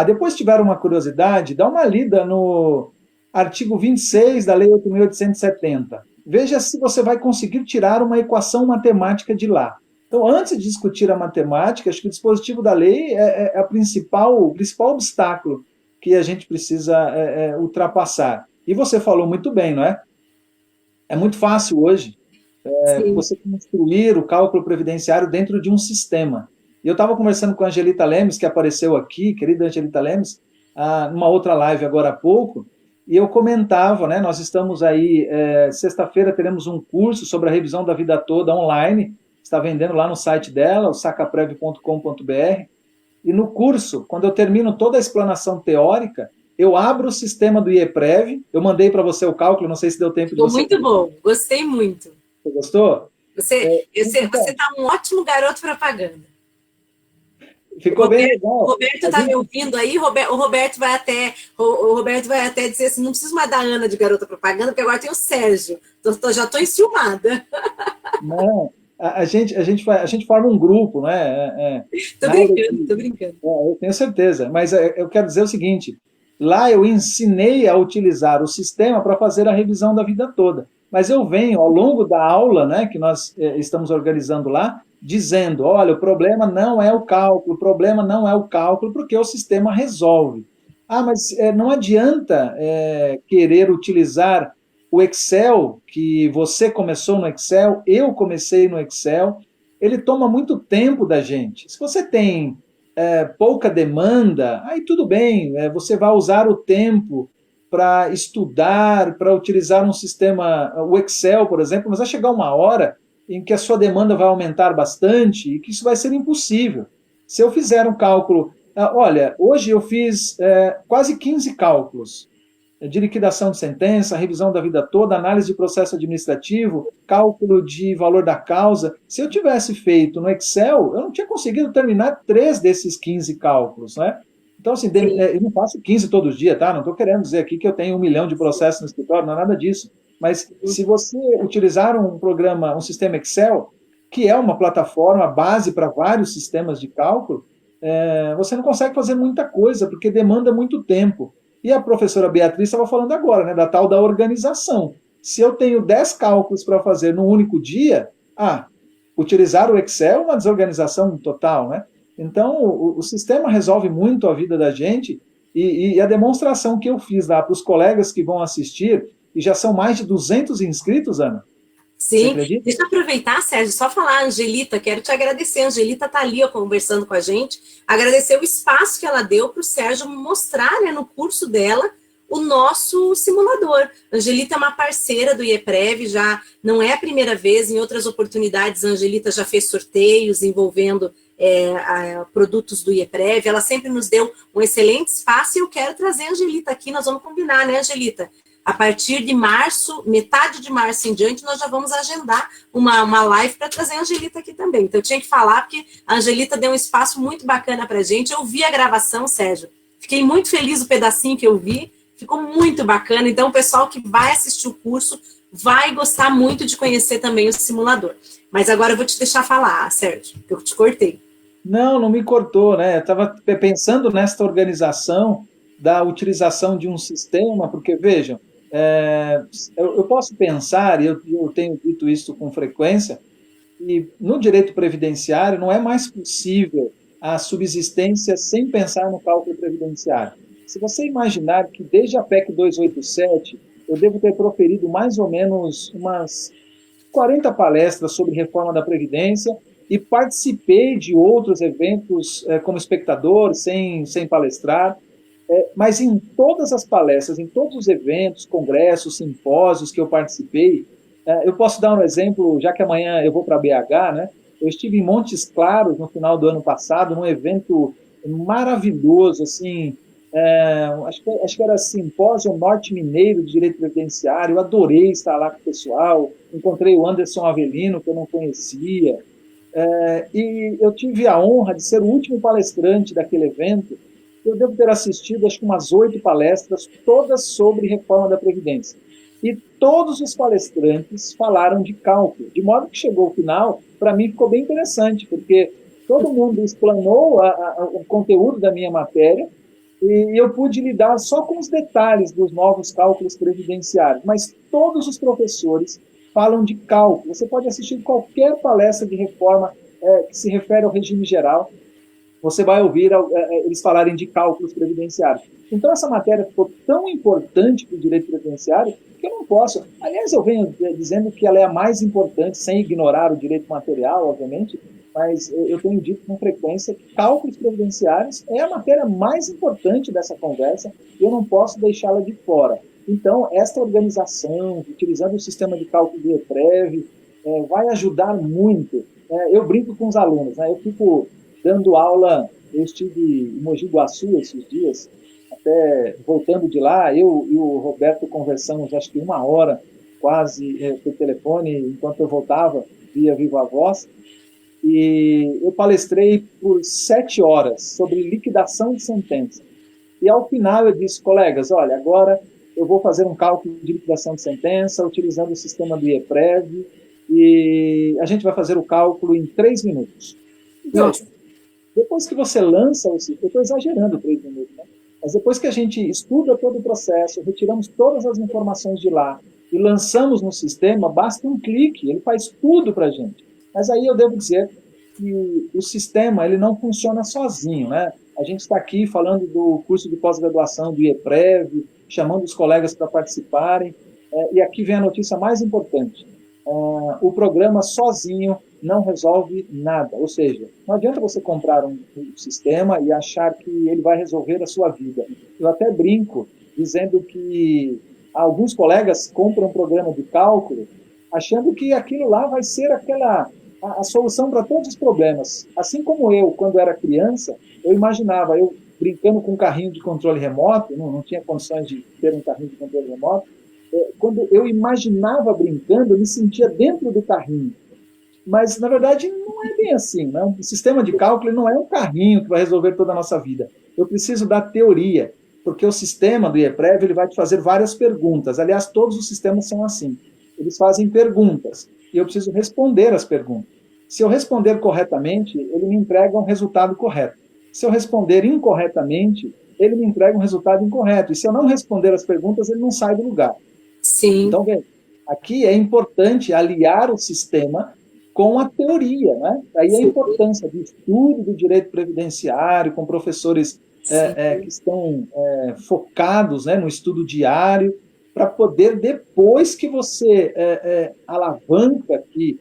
depois tiver uma curiosidade, dá uma lida no artigo 26 da Lei 8.870. Veja se você vai conseguir tirar uma equação matemática de lá. Então, antes de discutir a matemática, acho que o dispositivo da lei é o principal obstáculo que a gente precisa ultrapassar. E você falou muito bem, não é? É muito fácil hoje você construir o cálculo previdenciário dentro de um sistema. E eu estava conversando com a Angelita Lemes, que apareceu aqui, querida Angelita Lemes, numa outra live agora há pouco, e eu comentava, né, nós estamos aí, sexta-feira teremos um curso sobre a revisão da vida toda online, está vendendo lá no site dela, o sacaprev.com.br, e no curso, quando eu termino toda a explanação teórica, eu abro o sistema do IEPREV, eu mandei para você o cálculo, não sei se deu tempo de você... Muito bom, gostei muito. Você gostou? Você está um ótimo garoto propaganda. Ficou bem legal. O Roberto está me ouvindo aí, o Roberto vai até dizer assim, não preciso mais da Ana de garota propaganda, porque agora tem o Sérgio. Já estou enciumada. Não, a gente forma um grupo, né? Estou brincando. Eu tenho certeza, mas eu quero dizer o seguinte, lá eu ensinei a utilizar o sistema para fazer a revisão da vida toda, mas eu venho ao longo da aula, né, que nós estamos organizando lá, dizendo, olha, o problema não é o cálculo, porque o sistema resolve. Mas não adianta querer utilizar o Excel, que você começou no Excel, eu comecei no Excel, ele toma muito tempo da gente. Se você tem pouca demanda, aí tudo bem, você vai usar o tempo para estudar, para utilizar um sistema, o Excel, por exemplo, mas vai chegar uma hora em que a sua demanda vai aumentar bastante e que isso vai ser impossível. Se eu fizer um cálculo... olha, hoje eu fiz quase 15 cálculos de liquidação de sentença, revisão da vida toda, análise de processo administrativo, cálculo de valor da causa. Se eu tivesse feito no Excel, eu não tinha conseguido terminar 3 desses 15 cálculos, né? Então, assim, eu não faço 15 todos os dias, tá? Não estou querendo dizer aqui que eu tenho 1 milhão de processos no escritório, não é nada disso. Mas se você utilizar um programa, um sistema Excel, que é uma plataforma base para vários sistemas de cálculo, você não consegue fazer muita coisa, porque demanda muito tempo. E a professora Beatriz estava falando agora, né, da tal da organização. Se eu tenho 10 cálculos para fazer num único dia, utilizar o Excel é uma desorganização total, né? Então, o sistema resolve muito a vida da gente E a demonstração que eu fiz lá para os colegas que vão assistir, e já são mais de 200 inscritos, Ana. Você Sim, acredita? deixa eu aproveitar, Sérgio, só falar, Angelita, quero te agradecer. A Angelita está ali ó, conversando com a gente, agradecer o espaço que ela deu para o Sérgio mostrar né, no curso dela o nosso simulador. A Angelita é uma parceira do IEPREV, já não é a primeira vez, em outras oportunidades a Angelita já fez sorteios envolvendo produtos do IEPREV, ela sempre nos deu um excelente espaço e eu quero trazer a Angelita aqui, nós vamos combinar, né, Angelita? A partir de março, metade de março em diante, nós já vamos agendar uma live para trazer a Angelita aqui também. Então, eu tinha que falar, porque a Angelita deu um espaço muito bacana para a gente. Eu vi a gravação, Sérgio. Fiquei muito feliz o pedacinho que eu vi. Ficou muito bacana. Então, o pessoal que vai assistir o curso vai gostar muito de conhecer também o simulador. Mas agora eu vou te deixar falar, Sérgio, que eu te cortei. Não, não me cortou, né? Eu estava pensando nesta organização da utilização de um sistema, porque, vejam, eu posso pensar, e eu tenho dito isso com frequência, e no direito previdenciário não é mais possível a subsistência sem pensar no cálculo previdenciário. Se você imaginar que desde a PEC 287 eu devo ter proferido mais ou menos umas 40 palestras sobre reforma da Previdência e participei de outros eventos como espectador, sem palestrar, mas em todas as palestras, em todos os eventos, congressos, simpósios que eu participei, eu posso dar um exemplo, já que amanhã eu vou para BH, né? Eu estive em Montes Claros no final do ano passado, num evento maravilhoso, assim, acho que era Simpósio Norte Mineiro de Direito Previdenciário, eu adorei estar lá com o pessoal, encontrei o Anderson Avelino, que eu não conhecia, e eu tive a honra de ser o último palestrante daquele evento. Eu devo ter assistido, acho que umas 8 palestras, todas sobre reforma da Previdência. E todos os palestrantes falaram de cálculo, de modo que chegou ao final, para mim ficou bem interessante, porque todo mundo explanou o conteúdo da minha matéria, e eu pude lidar só com os detalhes dos novos cálculos previdenciários, mas todos os professores falam de cálculo. Você pode assistir qualquer palestra de reforma que se refere ao regime geral, você vai ouvir eles falarem de cálculos previdenciários. Então, essa matéria ficou tão importante para o direito previdenciário que eu não posso. Aliás, eu venho dizendo que ela é a mais importante, sem ignorar o direito material, obviamente, mas eu tenho dito com frequência que cálculos previdenciários é a matéria mais importante dessa conversa e eu não posso deixá-la de fora. Então, esta organização, utilizando o sistema de cálculo do IEPREV, vai ajudar muito. Eu brinco com os alunos, né? Eu fico dando aula, eu estive em Mogi Guaçu esses dias, até voltando de lá, eu e o Roberto conversamos acho que 1 hora quase por telefone, enquanto eu voltava via Viva Voz, e eu palestrei por 7 horas sobre liquidação de sentença. E ao final eu disse, colegas, olha, agora eu vou fazer um cálculo de liquidação de sentença utilizando o sistema do IEPREV e a gente vai fazer o cálculo em 3 minutos. Veja, depois que você lança o sistema, eu estou exagerando 3 minutos, né? Mas depois que a gente estuda todo o processo, retiramos todas as informações de lá e lançamos no sistema, basta um clique, ele faz tudo para a gente. Mas aí eu devo dizer que o sistema ele não funciona sozinho, né? A gente está aqui falando do curso de pós-graduação do IEPREV, chamando os colegas para participarem, e aqui vem a notícia mais importante. O programa sozinho não resolve nada, ou seja, não adianta você comprar um sistema e achar que ele vai resolver a sua vida. Eu até brinco dizendo que alguns colegas compram um programa de cálculo achando que aquilo lá vai ser a solução para todos os problemas. Assim como eu, quando era criança, eu imaginava, eu brincando com um carrinho de controle remoto, não tinha condições de ter um carrinho de controle remoto, quando eu imaginava brincando, eu me sentia dentro do carrinho. Mas, na verdade, não é bem assim, né? O sistema de cálculo não é um carrinho que vai resolver toda a nossa vida. Eu preciso da teoria, porque o sistema do IEPREV ele vai te fazer várias perguntas. Aliás, todos os sistemas são assim. Eles fazem perguntas, e eu preciso responder as perguntas. Se eu responder corretamente, ele me entrega um resultado correto. Se eu responder incorretamente, ele me entrega um resultado incorreto. E se eu não responder as perguntas, ele não sai do lugar. Sim. Então, veja, aqui é importante aliar o sistema com a teoria, né? Aí a importância do estudo do direito previdenciário, com professores que estão focados, né, no estudo diário, para poder, depois que você alavanca aqui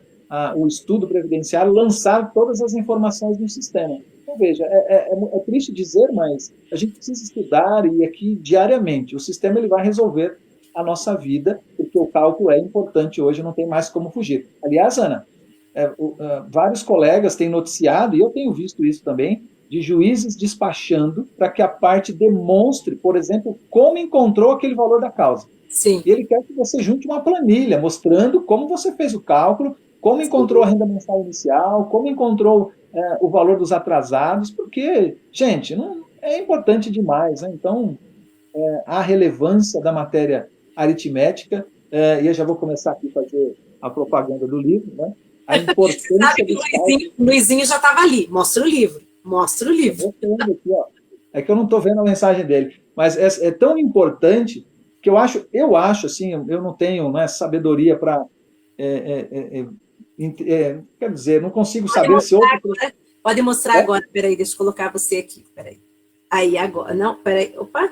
o estudo previdenciário, lançar todas as informações no sistema. Então, veja, é triste dizer, mas a gente precisa estudar e aqui diariamente. O sistema ele vai resolver a nossa vida, porque o cálculo é importante hoje, não tem mais como fugir. Aliás, Ana, vários colegas têm noticiado, e eu tenho visto isso também, de juízes despachando para que a parte demonstre, por exemplo, como encontrou aquele valor da causa. Sim. E ele quer que você junte uma planilha mostrando como você fez o cálculo, como encontrou a renda mensal inicial, como encontrou o valor dos atrasados, porque, gente, não, é importante demais, né? Então, a relevância da matéria aritmética, e eu já vou começar aqui a fazer a propaganda do livro, né? A importância sabe que o Luizinho já estava ali, mostra o livro. Mostra o livro. Aqui, ó. É que eu não estou vendo a mensagem dele. Mas é tão importante que eu acho assim, eu não tenho, né, sabedoria para... quer dizer, não consigo saber se outro... Agora, pode mostrar agora. Peraí, deixa eu colocar você aqui. Peraí. Aí, agora. Não, peraí. Opa.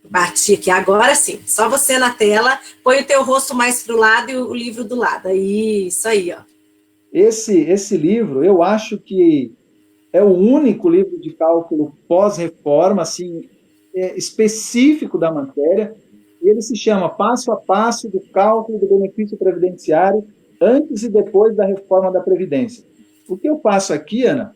Bati aqui. Agora sim. Só você na tela. Põe o teu rosto mais para o lado e o livro do lado. Isso aí, ó. Esse livro, eu acho que é o único livro de cálculo pós-reforma, assim, específico da matéria. Ele se chama Passo a Passo do Cálculo do Benefício Previdenciário antes e depois da reforma da Previdência. O que eu faço aqui, Ana,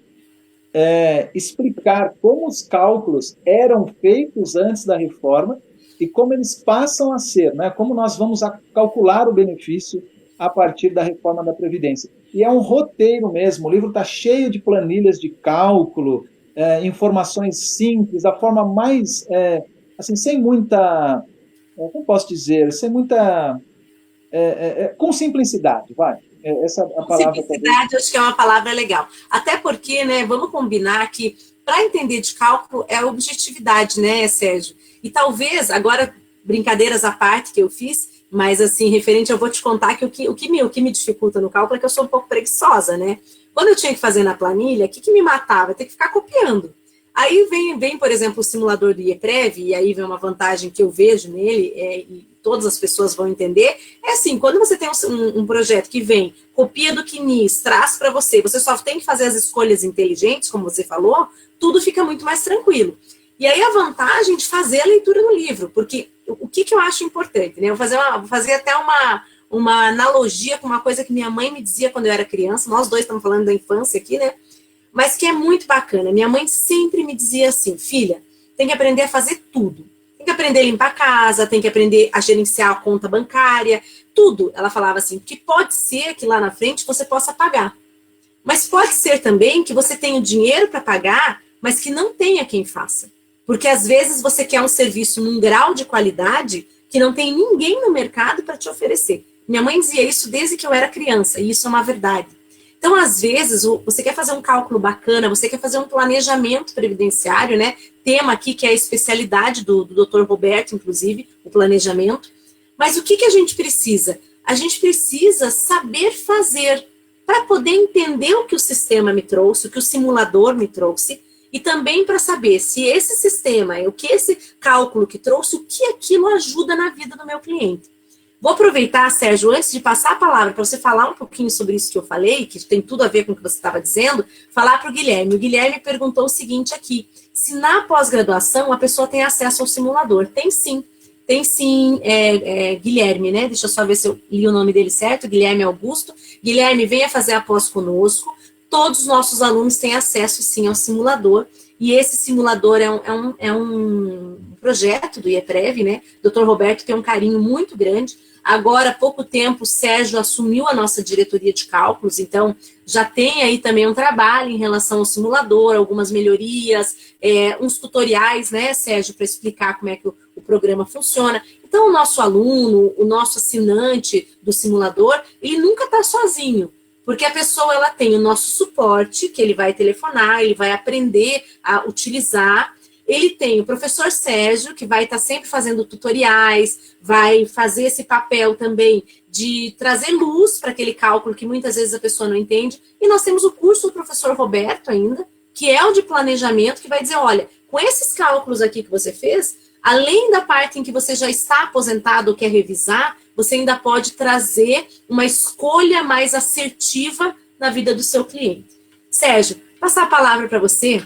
é explicar como os cálculos eram feitos antes da reforma e como eles passam a ser, né? Como nós vamos calcular o benefício a partir da reforma da Previdência. E é um roteiro mesmo, o livro está cheio de planilhas de cálculo, informações simples, da forma mais, assim, sem muita, como posso dizer, sem muita, com simplicidade, vai. Essa é a palavra. Simplicidade, acho que é uma palavra legal. Até porque, né, vamos combinar que para entender de cálculo é objetividade, né, Sérgio? E talvez, agora, brincadeiras à parte que eu fiz, mas assim, referente, eu vou te contar que o que me dificulta no cálculo é que eu sou um pouco preguiçosa, né? Quando eu tinha que fazer na planilha, o que me matava? Ter que ficar copiando. Aí vem, por exemplo, o simulador do IEPREV, e aí vem uma vantagem que eu vejo nele, e todas as pessoas vão entender, é assim, quando você tem um projeto que vem, copia do CNIS, traz para você só tem que fazer as escolhas inteligentes, como você falou, tudo fica muito mais tranquilo. E aí a vantagem de fazer a leitura no livro, porque o que eu acho importante, né? Eu vou fazer até uma analogia com uma coisa que minha mãe me dizia quando eu era criança, nós dois estamos falando da infância aqui, né? Mas que é muito bacana. Minha mãe sempre me dizia assim, filha, tem que aprender a fazer tudo. Tem que aprender a limpar a casa, tem que aprender a gerenciar a conta bancária, tudo. Ela falava assim, que pode ser que lá na frente você possa pagar. Mas pode ser também que você tenha o dinheiro para pagar, mas que não tenha quem faça. Porque às vezes você quer um serviço num grau de qualidade que não tem ninguém no mercado para te oferecer. Minha mãe dizia isso desde que eu era criança, e isso é uma verdade. Então, às vezes, você quer fazer um cálculo bacana, você quer fazer um planejamento previdenciário, né? Tema aqui que é a especialidade do Dr. Roberto, inclusive, o planejamento. Mas o que a gente precisa? A gente precisa saber fazer para poder entender o que o sistema me trouxe, o que o simulador me trouxe, e também para saber se esse sistema, o que esse cálculo que trouxe, o que aquilo ajuda na vida do meu cliente. Vou aproveitar, Sérgio, antes de passar a palavra para você falar um pouquinho sobre isso que eu falei, que tem tudo a ver com o que você estava dizendo, falar para o Guilherme. O Guilherme perguntou o seguinte aqui, se na pós-graduação a pessoa tem acesso ao simulador. Tem sim, Guilherme, né? Deixa eu só ver se eu li o nome dele certo, Guilherme Augusto. Guilherme, venha fazer a pós conosco. Todos os nossos alunos têm acesso, sim, ao simulador. E esse simulador é um projeto do IEPREV, né? O Dr. Roberto tem um carinho muito grande. Agora, há pouco tempo, o Sérgio assumiu a nossa diretoria de cálculos, então já tem aí também um trabalho em relação ao simulador, algumas melhorias, uns tutoriais, né, Sérgio, para explicar como é que o programa funciona. Então, o nosso aluno, o nosso assinante do simulador, ele nunca está sozinho, porque a pessoa ela tem o nosso suporte, que ele vai telefonar, ele vai aprender a utilizar. Ele tem o professor Sérgio, que vai estar sempre fazendo tutoriais, vai fazer esse papel também de trazer luz para aquele cálculo que muitas vezes a pessoa não entende. E nós temos o curso do professor Roberto ainda, que é o de planejamento, que vai dizer, olha, com esses cálculos aqui que você fez, além da parte em que você já está aposentado ou quer revisar, você ainda pode trazer uma escolha mais assertiva na vida do seu cliente. Sérgio, passar a palavra para você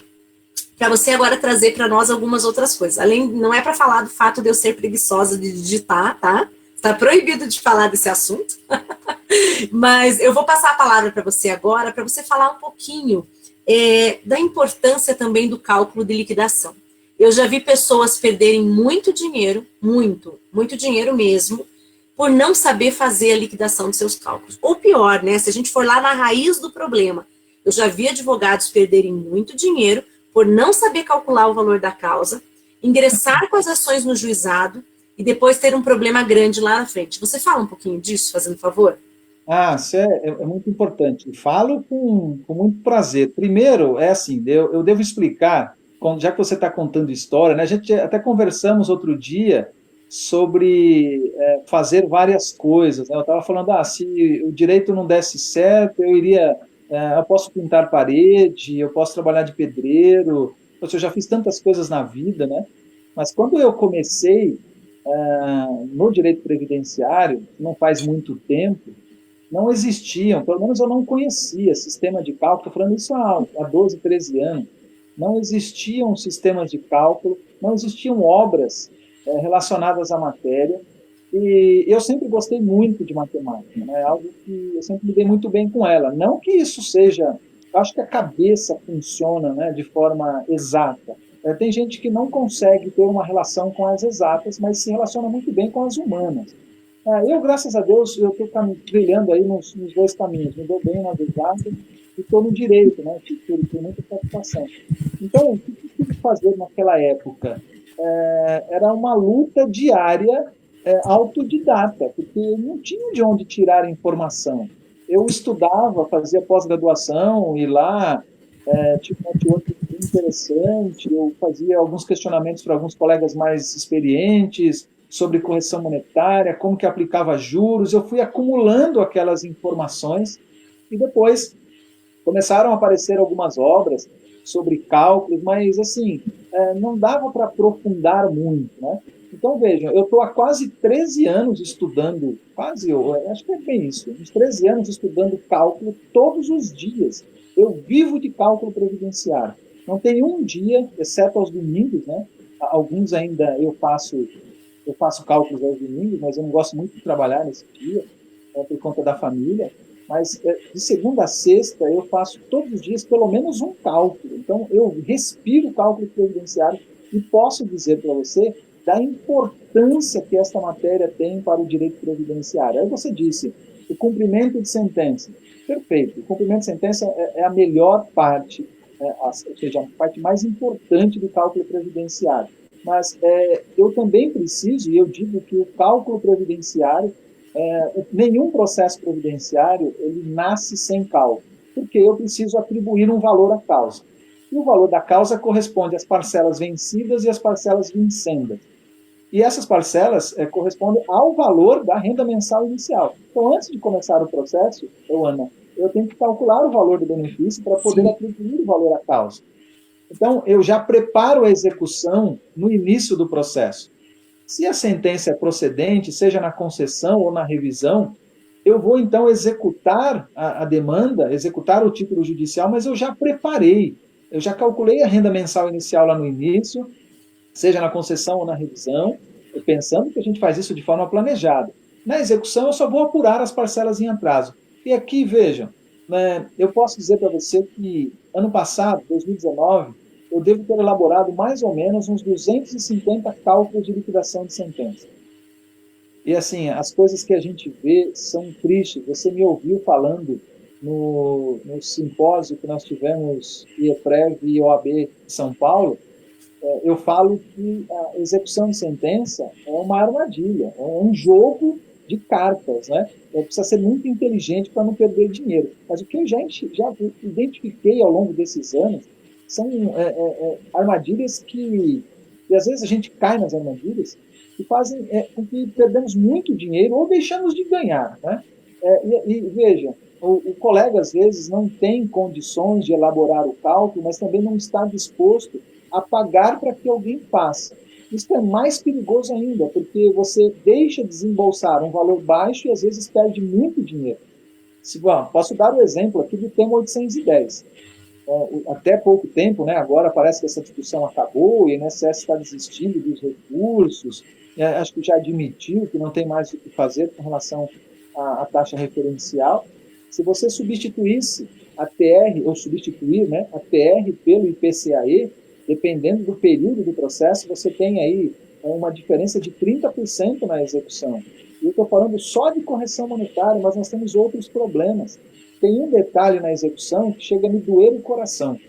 agora trazer para nós algumas outras coisas. Além, não é para falar do fato de eu ser preguiçosa de digitar, tá? Está proibido de falar desse assunto. Mas eu vou passar a palavra para você agora, para você falar um pouquinho da importância também do cálculo de liquidação. Eu já vi pessoas perderem muito dinheiro, muito dinheiro mesmo, por não saber fazer a liquidação dos seus cálculos. Ou pior, né? Se a gente for lá na raiz do problema, eu já vi advogados perderem muito dinheiro por não saber calcular o valor da causa, ingressar com as ações no juizado e depois ter um problema grande lá na frente. Você fala um pouquinho disso, fazendo favor? Isso é muito importante. Falo com muito prazer. Primeiro, é assim, eu devo explicar, já que você está contando história, né, a gente até conversamos outro dia sobre fazer várias coisas, né? Eu estava falando, se o direito não desse certo, eu posso pintar parede, eu posso trabalhar de pedreiro, eu já fiz tantas coisas na vida, né? Mas quando eu comecei no direito previdenciário, não faz muito tempo, não existiam, pelo menos eu não conhecia sistema de cálculo, estou falando isso há 12, 13 anos, não existiam sistemas de cálculo, não existiam obras relacionadas à matéria, e eu sempre gostei muito de matemática, né? Algo que eu sempre me dei muito bem com ela. Não que isso seja, acho que a cabeça funciona, né, de forma exata. Tem gente que não consegue ter uma relação com as exatas, mas se relaciona muito bem com as humanas. Eu, graças a Deus, eu estou trilhando aí nos dois caminhos. Me dou bem nas exatas e estou no direito, né? Tenho muita satisfação. Então, o que eu tive que fazer naquela época? Era uma luta diária, autodidata, porque não tinha de onde tirar informação. Eu estudava, fazia pós-graduação, e lá tinha um network interessante, eu fazia alguns questionamentos para alguns colegas mais experientes sobre correção monetária, como que aplicava juros, eu fui acumulando aquelas informações e depois começaram a aparecer algumas obras sobre cálculos, mas assim, não dava para aprofundar muito, né? Então, vejam, eu estou há quase 13 anos estudando, acho que é bem isso, uns 13 anos estudando cálculo todos os dias. Eu vivo de cálculo previdenciário. Não tem um dia, exceto aos domingos, né? Alguns ainda eu faço cálculos aos domingos, mas eu não gosto muito de trabalhar nesse dia, por conta da família. Mas de segunda a sexta eu faço todos os dias pelo menos um cálculo. Então eu respiro cálculo previdenciário e posso dizer para você da importância que esta matéria tem para o direito previdenciário. Aí você disse, o cumprimento de sentença. Perfeito, o cumprimento de sentença é a melhor parte, ou seja, a parte mais importante do cálculo previdenciário. Mas eu também preciso, e eu digo que o cálculo previdenciário, nenhum processo previdenciário ele nasce sem cálculo, porque eu preciso atribuir um valor à causa. E o valor da causa corresponde às parcelas vencidas e às parcelas vincendas. E essas parcelas correspondem ao valor da renda mensal inicial. Então, antes de começar o processo, Ana, eu tenho que calcular o valor do benefício para poder atribuir o valor à causa. Então, eu já preparo a execução no início do processo. Se a sentença é procedente, seja na concessão ou na revisão, eu vou, então, executar a demanda, executar o título judicial, mas eu já preparei, eu já calculei a renda mensal inicial lá no início, seja na concessão ou na revisão, pensando que a gente faz isso de forma planejada. Na execução, eu só vou apurar as parcelas em atraso. E aqui, vejam, eu posso dizer para você que ano passado, 2019, eu devo ter elaborado mais ou menos uns 250 cálculos de liquidação de sentença. E assim, as coisas que a gente vê são tristes. Você me ouviu falando no simpósio que nós tivemos, IEPREV e OAB de São Paulo, eu falo que a execução de sentença é uma armadilha, é um jogo de cartas, né? Precisa ser muito inteligente para não perder dinheiro. Mas o que eu já identifiquei ao longo desses anos são armadilhas que às vezes a gente cai nas armadilhas e fazem com que perdemos muito dinheiro ou deixamos de ganhar, né? E veja, o colega às vezes não tem condições de elaborar o cálculo, mas também não está disposto a pagar para que alguém faça. Isso é mais perigoso ainda, porque você deixa desembolsar um valor baixo e às vezes perde muito dinheiro. Posso dar o exemplo aqui do tema 810. Até pouco tempo, né, agora parece que essa discussão acabou, o INSS está desistindo dos recursos, acho que já admitiu que não tem mais o que fazer com relação à taxa referencial. Se você substituísse a TR, ou substituir, né, a TR pelo IPCAE, dependendo do período do processo, você tem aí uma diferença de 30% na execução. Eu estou falando só de correção monetária, mas nós temos outros problemas. Tem um detalhe na execução que chega a me doer o coração.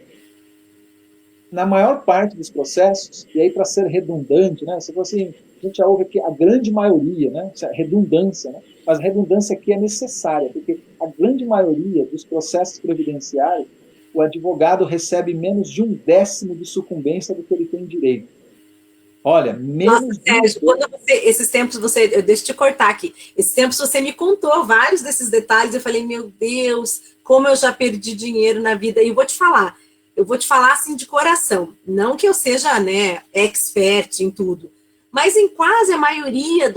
Na maior parte dos processos, e aí para ser redundante, né, se você, a gente já ouve aqui a grande maioria, né, redundância, né, mas a redundância aqui é necessária, porque a grande maioria dos processos previdenciários, o advogado recebe menos de 1/10 de sucumbência do que ele tem direito. Olha, menos. Nossa, Sérgio, esses tempos deixa eu te cortar aqui. Esses tempos você me contou vários desses detalhes. Eu falei, meu Deus, como eu já perdi dinheiro na vida. E eu vou te falar assim de coração. Não que eu seja, né, expert em tudo, mas em quase a maioria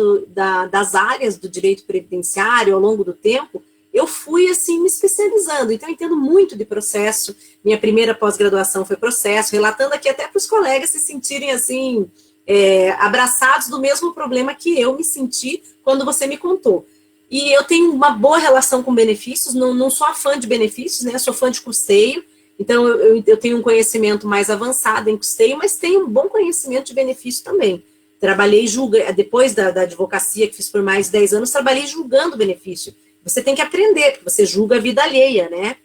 das áreas do direito previdenciário ao longo do tempo, eu fui assim me especializando. Então, eu entendo muito de processo. Minha primeira pós-graduação foi processo, relatando aqui até para os colegas se sentirem assim. Abraçados do mesmo problema que eu me senti quando você me contou. E eu tenho uma boa relação com benefícios, não sou fã de benefícios, né? Sou fã de custeio, então eu tenho um conhecimento mais avançado em custeio, mas tenho um bom conhecimento de benefício também. Trabalhei depois da advocacia, que fiz por mais de 10 anos, trabalhei julgando benefício. Você tem que aprender, porque você julga a vida alheia, né?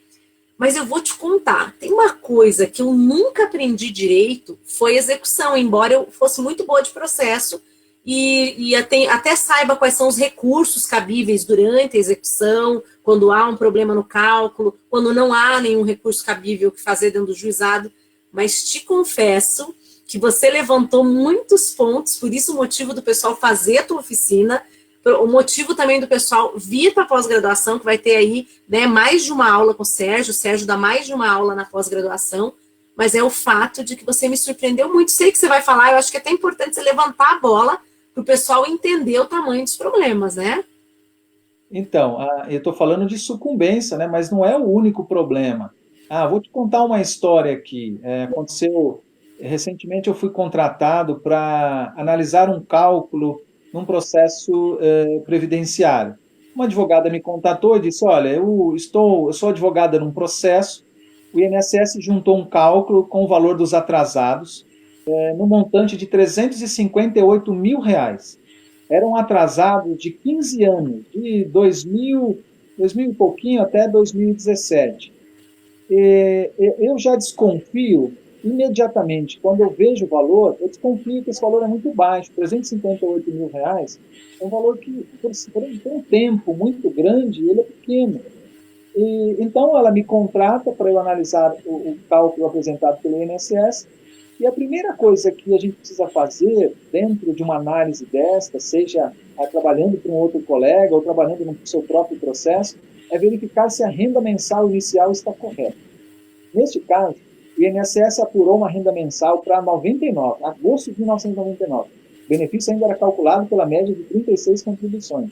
Mas eu vou te contar, tem uma coisa que eu nunca aprendi direito, foi execução, embora eu fosse muito boa de processo e até saiba quais são os recursos cabíveis durante a execução, quando há um problema no cálculo, quando não há nenhum recurso cabível que fazer dentro do juizado, mas te confesso que você levantou muitos pontos, por isso o motivo do pessoal fazer a tua oficina, o motivo também do pessoal vir para a pós-graduação, que vai ter aí, né, mais de uma aula com o Sérgio dá mais de uma aula na pós-graduação, mas é o fato de que você me surpreendeu muito. Sei que você vai falar, eu acho que é até importante você levantar a bola para o pessoal entender o tamanho dos problemas, né? Então, eu estou falando de sucumbência, né, mas não é o único problema. Vou te contar uma história aqui. Aconteceu, recentemente eu fui contratado para analisar um cálculo num processo previdenciário. Uma advogada me contatou e disse, olha, eu sou advogada num processo, o INSS juntou um cálculo com o valor dos atrasados, no montante de R$ 358 mil. Eram atrasados de 15 anos, de 2000 e pouquinho até 2017. Eu já desconfio imediatamente, quando eu vejo o valor, eu desconfio que esse valor é muito baixo. R$ 358 mil é um valor que, por um tempo muito grande, ele é pequeno. Então, ela me contrata para eu analisar o cálculo apresentado pelo INSS, e a primeira coisa que a gente precisa fazer dentro de uma análise desta, seja trabalhando para um outro colega ou trabalhando no seu próprio processo, é verificar se a renda mensal inicial está correta. Neste caso, o INSS apurou uma renda mensal para agosto de 1999. O benefício ainda era calculado pela média de 36 contribuições.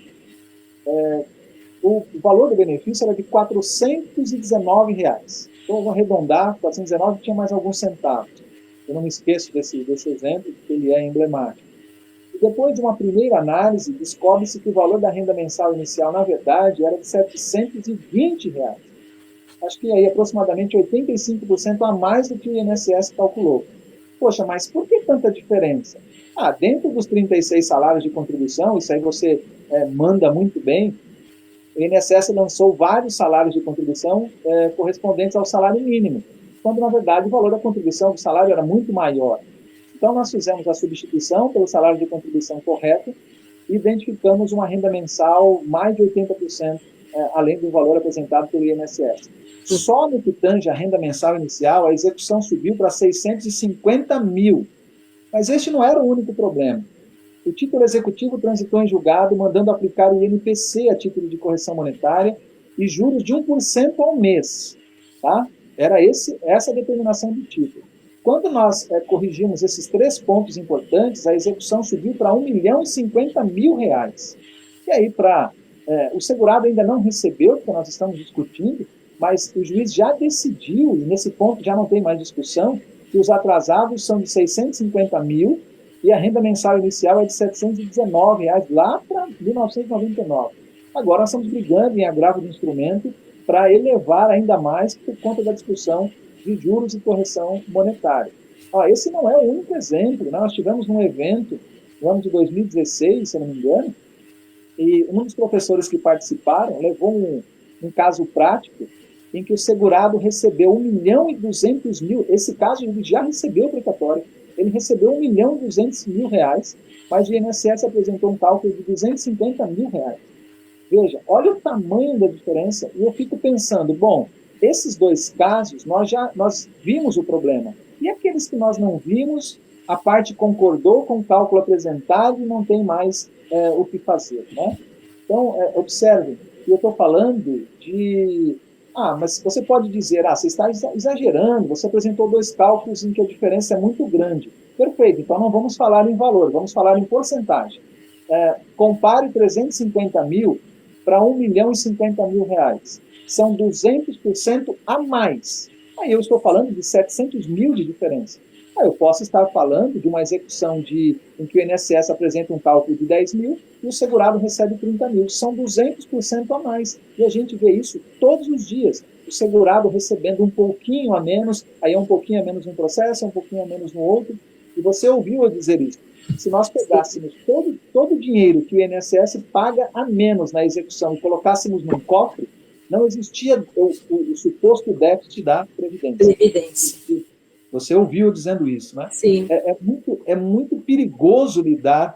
O valor do benefício era de R$ 419. Então, eu vou arredondar, 419 tinha mais alguns centavos. Eu não me esqueço desse exemplo, porque ele é emblemático. E depois de uma primeira análise, descobre-se que o valor da renda mensal inicial, na verdade, era de R$ 720. Acho que aí aproximadamente 85% a mais do que o INSS calculou. Poxa, mas por que tanta diferença? Dentro dos 36 salários de contribuição, isso aí você manda muito bem, o INSS lançou vários salários de contribuição correspondentes ao salário mínimo, quando, na verdade, o valor da contribuição do salário era muito maior. Então, nós fizemos a substituição pelo salário de contribuição correto e identificamos uma renda mensal mais de 80%, além do valor apresentado pelo INSS. Só no que tange a renda mensal inicial, a execução subiu para 650 mil. Mas este não era o único problema. O título executivo transitou em julgado, mandando aplicar o INPC a título de correção monetária e juros de 1% ao mês. Tá? Era essa a determinação do título. Quando nós corrigimos esses 3 pontos importantes, a execução subiu para R$ 1.050.000. E aí, o segurado ainda não recebeu, porque nós estamos discutindo, mas o juiz já decidiu, e nesse ponto já não tem mais discussão, que os atrasados são de 650 mil e a renda mensal inicial é de R$ 719, lá para 1999. Agora nós estamos brigando em agravo de instrumento para elevar ainda mais por conta da discussão de juros e correção monetária. Esse não é o único exemplo, né? Nós tivemos um evento no ano de 2016, se eu não me engano, e um dos professores que participaram levou um caso prático em que o segurado recebeu R$ 1.200.000. Esse caso ele já recebeu o precatório, ele recebeu R$ 1.200.000, mas o INSS apresentou um cálculo de R$ 250.000. Veja, olha o tamanho da diferença, e eu fico pensando, bom, esses 2 casos, nós vimos o problema. E aqueles que nós não vimos, a parte concordou com o cálculo apresentado e não tem mais o que fazer, né? Então, observe, eu estou falando de... mas você pode dizer, você está exagerando, você apresentou 2 cálculos em que a diferença é muito grande. Perfeito, então não vamos falar em valor, vamos falar em porcentagem. Compare 350 mil para R$ 1.050.000. São 200% a mais. Aí eu estou falando de 700 mil de diferença. Aí eu posso estar falando de uma execução em que o INSS apresenta um cálculo de 10 mil e o segurado recebe 30 mil. São 200% a mais. E a gente vê isso todos os dias. O segurado recebendo um pouquinho a menos, aí é um pouquinho a menos no processo, é um pouquinho a menos no outro. E você ouviu eu dizer isso. Se nós pegássemos todo o dinheiro que o INSS paga a menos na execução e colocássemos num cofre, não existia o suposto déficit da Previdência. Você ouviu dizendo isso, né? Sim. É muito perigoso lidar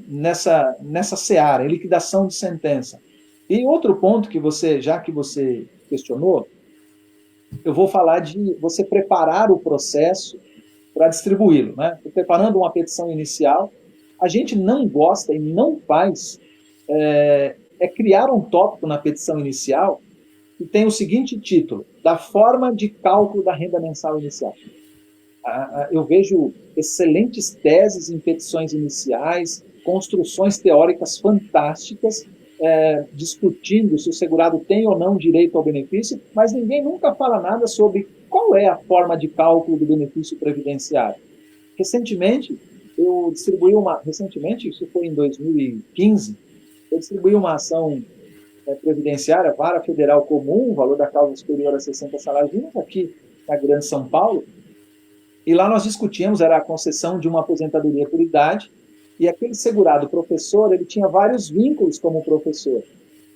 nessa seara, em liquidação de sentença. E outro ponto que você questionou, eu vou falar de você preparar o processo para distribuí-lo, né? Preparando uma petição inicial, a gente não gosta e não faz criar um tópico na petição inicial que tem o seguinte título: da forma de cálculo da renda mensal inicial. Eu vejo excelentes teses em petições iniciais, construções teóricas fantásticas, discutindo se o segurado tem ou não direito ao benefício, mas ninguém nunca fala nada sobre qual é a forma de cálculo do benefício previdenciário. Recentemente, isso foi em 2015, eu distribuí uma ação previdenciária, vara federal comum, o valor da causa superior a 60 salários mínimos, aqui na Grande São Paulo, e lá nós discutimos, era a concessão de uma aposentadoria por idade, e aquele segurado professor, ele tinha vários vínculos como professor.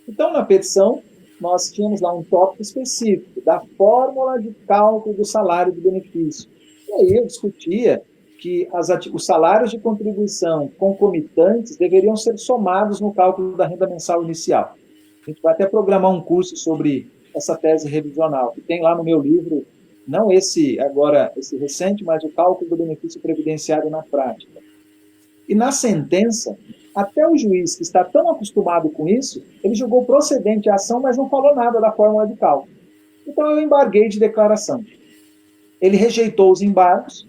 Então, na petição, nós tínhamos lá um tópico específico da fórmula de cálculo do salário de benefício. E aí eu discutia que os salários de contribuição concomitantes deveriam ser somados no cálculo da renda mensal inicial. A gente vai até programar um curso sobre essa tese revisional, que tem lá no meu livro, não esse recente, mas o cálculo do benefício previdenciário na prática. E na sentença, até o juiz que está tão acostumado com isso, ele julgou procedente a ação, mas não falou nada da fórmula de cálculo. Então eu embarguei de declaração. Ele rejeitou os embargos,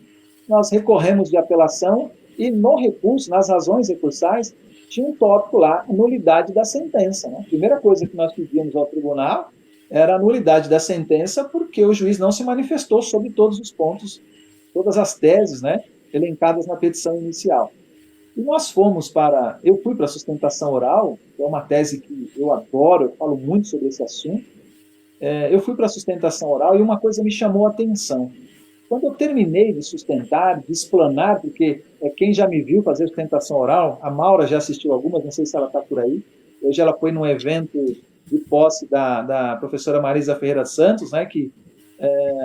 nós recorremos de apelação e no recurso, nas razões recursais, tinha um tópico lá, nulidade da sentença, né? A primeira coisa que nós pedimos ao tribunal era a nulidade da sentença porque o juiz não se manifestou sobre todos os pontos, todas as teses, né, elencadas na petição inicial. E nós eu fui para a sustentação oral, que é uma tese que eu adoro, eu falo muito sobre esse assunto. Eu fui para a sustentação oral e uma coisa me chamou a atenção. Quando eu terminei de sustentar, de explanar, porque quem já me viu fazer sustentação oral, a Maura já assistiu algumas, não sei se ela está por aí. Hoje ela foi num evento de posse da professora Marisa Ferreira Santos, né, que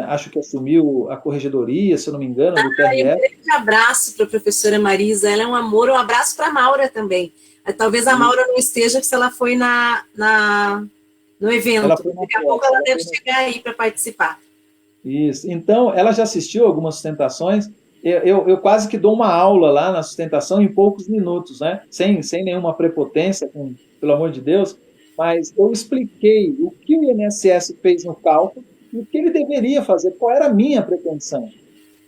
acho que assumiu a corregedoria, se eu não me engano, do TRF. Um grande abraço para a professora Marisa, ela é um amor, um abraço para a Maura também. Talvez a Maura não esteja, se ela foi no evento. Daqui a pouco ela deve chegar aí para participar. Isso. Então, ela já assistiu algumas sustentações. Eu quase que dou uma aula lá na sustentação em poucos minutos, né? Sem nenhuma prepotência, pelo amor de Deus, mas eu expliquei o que o INSS fez no cálculo e o que ele deveria fazer, qual era a minha pretensão.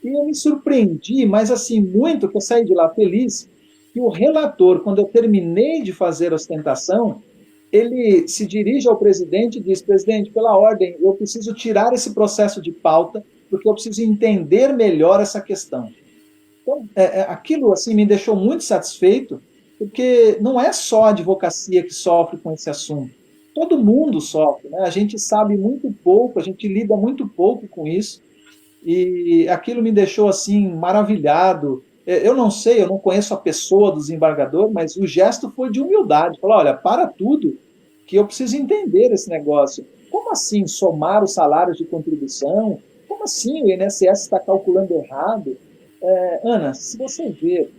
E eu me surpreendi, mas assim, muito, que eu saí de lá feliz, que o relator, quando eu terminei de fazer a ostentação, ele se dirige ao presidente e diz: presidente, pela ordem, eu preciso tirar esse processo de pauta, porque eu preciso entender melhor essa questão. Então, aquilo assim me deixou muito satisfeito, porque não é só a advocacia que sofre com esse assunto. Todo mundo sofre, né? A gente sabe muito pouco, a gente lida muito pouco com isso, e aquilo me deixou assim maravilhado. Eu não sei, eu não conheço a pessoa do desembargador, mas o gesto foi de humildade. Falou: olha, para tudo, que eu preciso entender esse negócio. Como assim somar os salários de contribuição? Como assim o INSS está calculando errado? Ana, se você ver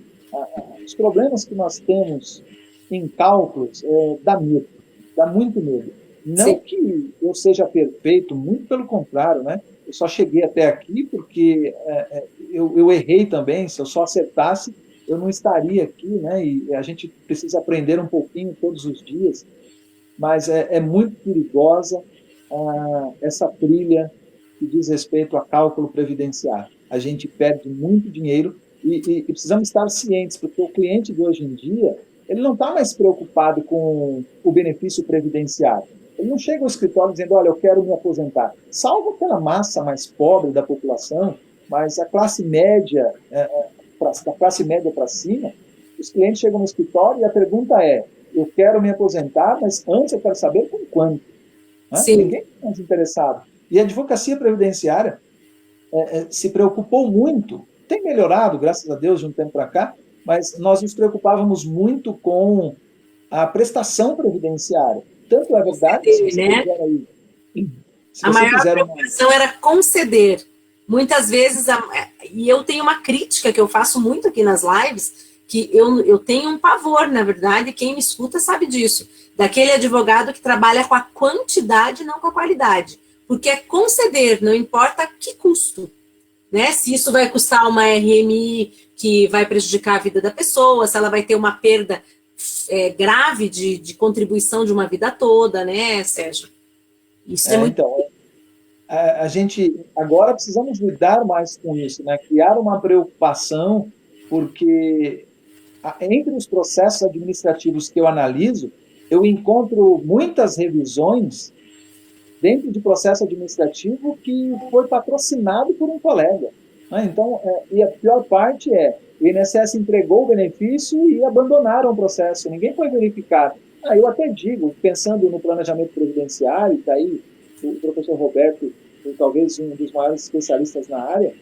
os problemas que nós temos em cálculos, dá medo, dá muito medo. Não Sim. que eu seja perfeito, muito pelo contrário, né? Eu só cheguei até aqui porque eu errei também. Se eu só acertasse, eu não estaria aqui, né? E a gente precisa aprender um pouquinho todos os dias, mas é muito perigosa essa trilha que diz respeito a cálculo previdenciário. A gente perde muito dinheiro e precisamos estar cientes, porque o cliente de hoje em dia, ele não está mais preocupado com o benefício previdenciário. Ele não chega ao escritório dizendo: olha, eu quero me aposentar. Salvo aquela massa mais pobre da população, mas a classe média, da classe média para cima, os clientes chegam no escritório e a pergunta é: eu quero me aposentar, mas antes eu quero saber com quanto. Né? Ninguém está mais interessado. E a advocacia previdenciária se preocupou muito, tem melhorado, graças a Deus, de um tempo para cá, mas nós nos preocupávamos muito com a prestação previdenciária. Tanto é verdade, se você quiser aí, a maior preocupação era conceder. Muitas vezes, e eu tenho uma crítica que eu faço muito aqui nas lives, que eu tenho um pavor, na verdade, quem me escuta sabe disso, daquele advogado que trabalha com a quantidade, não com a qualidade. Porque é conceder, não importa que custo. Né? Se isso vai custar uma RMI que vai prejudicar a vida da pessoa, se ela vai ter uma perda grave de contribuição de uma vida toda, né, Sérgio? Isso é muito... Então, a gente agora precisamos lidar mais com isso, né? Criar uma preocupação, porque entre os processos administrativos que eu analiso, eu encontro muitas revisões dentro de processo administrativo que foi patrocinado por um colega. Né? Então, e a pior parte o INSS entregou o benefício e abandonaram o processo, ninguém foi verificar. Eu até digo, pensando no planejamento previdenciário, está aí o professor Roberto, talvez um dos maiores especialistas na área,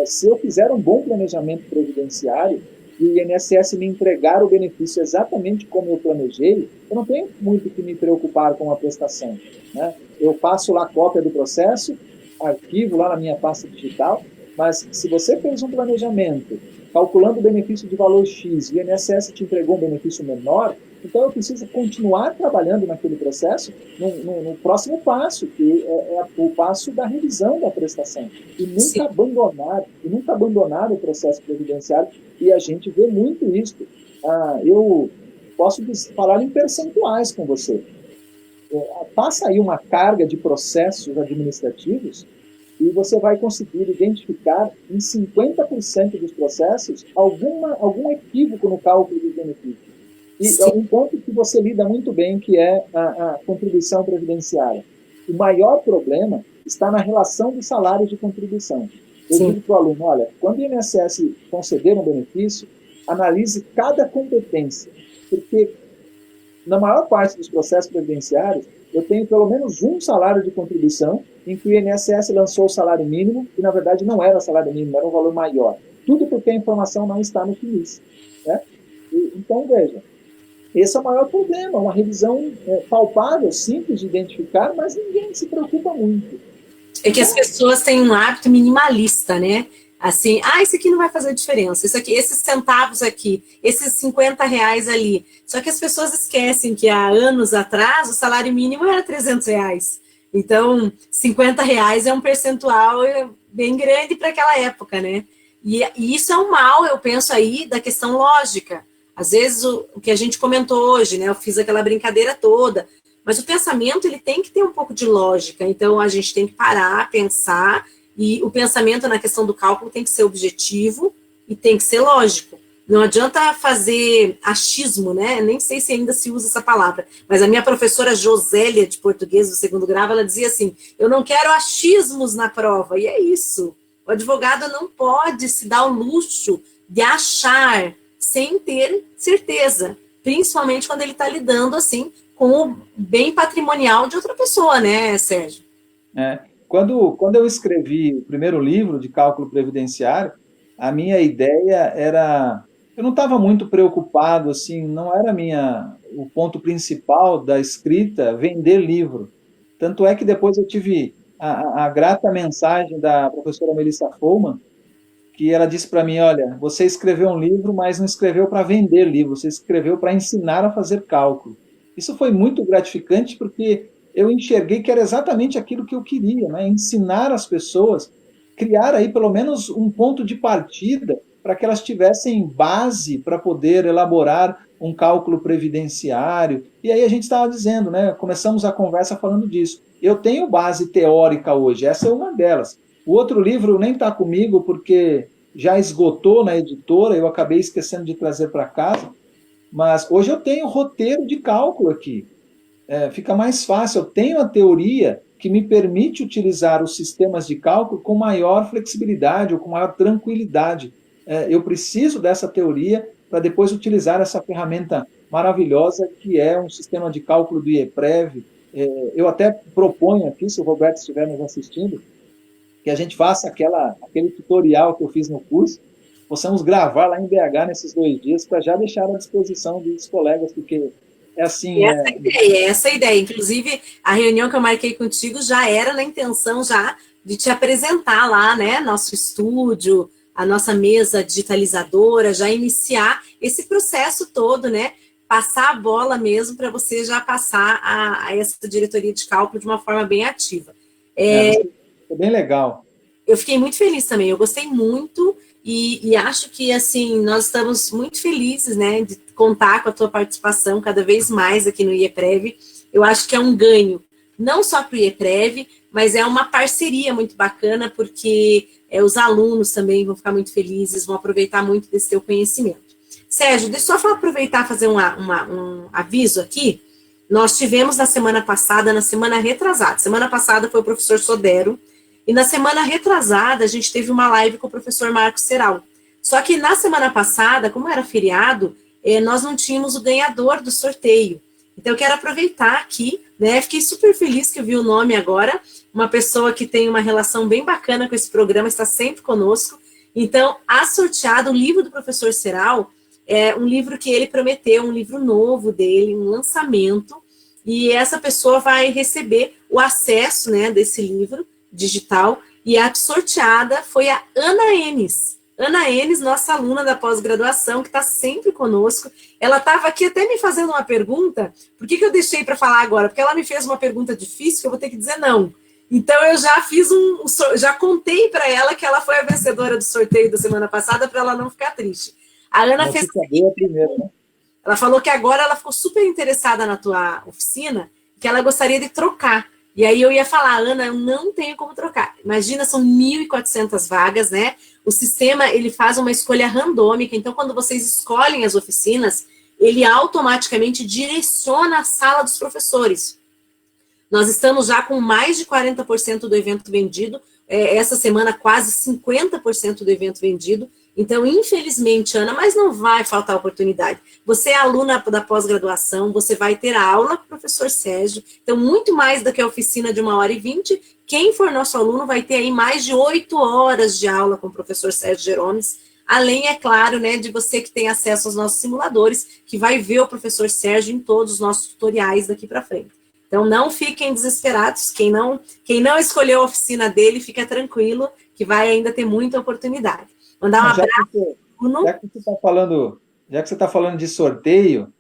se eu fizer um bom planejamento previdenciário e o INSS me entregar o benefício exatamente como eu planejei, eu não tenho muito que me preocupar com a prestação. Né? Eu faço lá cópia do processo, arquivo lá na minha pasta digital, mas se você fez um planejamento calculando o benefício de valor X e o INSS te entregou um benefício menor, então eu preciso continuar trabalhando naquele processo no próximo passo, que é o passo da revisão da prestação. E nunca abandonar o processo previdenciário, e a gente vê muito isso. Eu posso falar em percentuais com você. Passa aí uma carga de processos administrativos e você vai conseguir identificar em 50% dos processos algum equívoco no cálculo dos benefícios. E é um ponto que você lida muito bem, que é a contribuição previdenciária. O maior problema está na relação do salário de contribuição. Eu digo para o aluno: olha, quando o INSS conceder um benefício, analise cada competência, porque na maior parte dos processos previdenciários, eu tenho pelo menos um salário de contribuição em que o INSS lançou o salário mínimo, e na verdade não era salário mínimo, era um valor maior. Tudo porque a informação não está no FINIS. Né? Então, veja, esse é o maior problema, uma revisão palpável, simples de identificar, mas ninguém se preocupa muito. É que as pessoas têm um hábito minimalista, né? Assim, isso aqui não vai fazer diferença, isso aqui, esses centavos aqui, esses 50 reais ali. Só que as pessoas esquecem que há anos atrás o salário mínimo era 300 reais. Então, 50 reais é um percentual bem grande para aquela época, né? E isso é um mal, eu penso aí, da questão lógica. Às vezes, o que a gente comentou hoje, né? Eu fiz aquela brincadeira toda, mas o pensamento, ele tem que ter um pouco de lógica. Então, a gente tem que parar, pensar E o pensamento na questão do cálculo tem que ser objetivo e tem que ser lógico. Não adianta fazer achismo, né? Nem sei se ainda se usa essa palavra, mas a minha professora Josélia, de português do segundo grau, ela dizia assim, eu não quero achismos na prova, e é isso. O advogado não pode se dar o luxo de achar sem ter certeza, principalmente quando ele está lidando, assim, com o bem patrimonial de outra pessoa, né, Sérgio? Quando eu escrevi o primeiro livro de cálculo previdenciário, a minha ideia era... Eu não estava muito preocupado, assim, não era o ponto principal da escrita vender livro. Tanto é que depois eu tive a grata mensagem da professora Melissa Follman, que ela disse para mim, olha, você escreveu um livro, mas não escreveu para vender livro, você escreveu para ensinar a fazer cálculo. Isso foi muito gratificante porque eu enxerguei que era exatamente aquilo que eu queria, né? Ensinar as pessoas, criar aí pelo menos um ponto de partida para que elas tivessem base para poder elaborar um cálculo previdenciário. E aí a gente estava dizendo, né? Começamos a conversa falando disso. Eu tenho base teórica hoje, essa é uma delas. O outro livro nem está comigo porque já esgotou na editora, eu acabei esquecendo de trazer para casa, mas hoje eu tenho roteiro de cálculo aqui. Fica mais fácil, eu tenho a teoria que me permite utilizar os sistemas de cálculo com maior flexibilidade ou com maior tranquilidade. Eu preciso dessa teoria para depois utilizar essa ferramenta maravilhosa que é um sistema de cálculo do IEPREV. Eu até proponho aqui, se o Roberto estiver nos assistindo, que a gente faça aquele tutorial que eu fiz no curso, possamos gravar lá em BH nesses 2 dias para já deixar à disposição dos colegas, porque é assim... Essa ideia. Inclusive, a reunião que eu marquei contigo já era na intenção já de te apresentar lá, né, nosso estúdio, a nossa mesa digitalizadora, já iniciar esse processo todo, né, passar a bola mesmo para você já passar a essa diretoria de cálculo de uma forma bem ativa. É bem legal. Eu fiquei muito feliz também, eu gostei muito e acho que, assim, nós estamos muito felizes, né, de contar com a tua participação cada vez mais aqui no IEPREV. Eu acho que é um ganho, não só para o IEPREV, mas é uma parceria muito bacana, porque os alunos também vão ficar muito felizes, vão aproveitar muito desse teu conhecimento. Sérgio, deixa eu só aproveitar e fazer um aviso aqui. Nós tivemos na semana passada, na semana retrasada. Semana passada foi o professor Sodero, e na semana retrasada a gente teve uma live com o professor Marcos Seral. Só que na semana passada, como era feriado, nós não tínhamos o ganhador do sorteio. Então eu quero aproveitar aqui, né? Fiquei super feliz que eu vi o nome agora, uma pessoa que tem uma relação bem bacana com esse programa, está sempre conosco. Então, a sorteada, o livro do professor Seral, é um livro que ele prometeu, um livro novo dele, um lançamento, e essa pessoa vai receber o acesso, né, desse livro digital, e a sorteada foi a Ana Enes. Ana Enes, nossa aluna da pós-graduação, que está sempre conosco. Ela estava aqui até me fazendo uma pergunta. Por que eu deixei para falar agora? Porque ela me fez uma pergunta difícil que eu vou ter que dizer não. Então, eu já fiz já contei para ela que ela foi a vencedora do sorteio da semana passada, para ela não ficar triste. A Ana fez... primeiro, né? Ela falou que agora ela ficou super interessada na tua oficina, que ela gostaria de trocar. E aí eu ia falar, Ana, eu não tenho como trocar. Imagina, são 1.400 vagas, né? O sistema, ele faz uma escolha randômica. Então, quando vocês escolhem as oficinas, ele automaticamente direciona a sala dos professores. Nós estamos já com mais de 40% do evento vendido. Essa semana, quase 50% do evento vendido. Então, infelizmente, Ana, mas não vai faltar oportunidade. Você é aluna da pós-graduação, você vai ter aula com o professor Sérgio. Então, muito mais do que a oficina de 1h20, quem for nosso aluno vai ter aí mais de 8 horas de aula com o professor Sérgio Gerones. Além, é claro, né, de você que tem acesso aos nossos simuladores, que vai ver o professor Sérgio em todos os nossos tutoriais daqui para frente. Então, não fiquem desesperados. Quem não escolheu a oficina dele, fica tranquilo, que vai ainda ter muita oportunidade. Mandar um abraço. Já que você está falando de sorteio,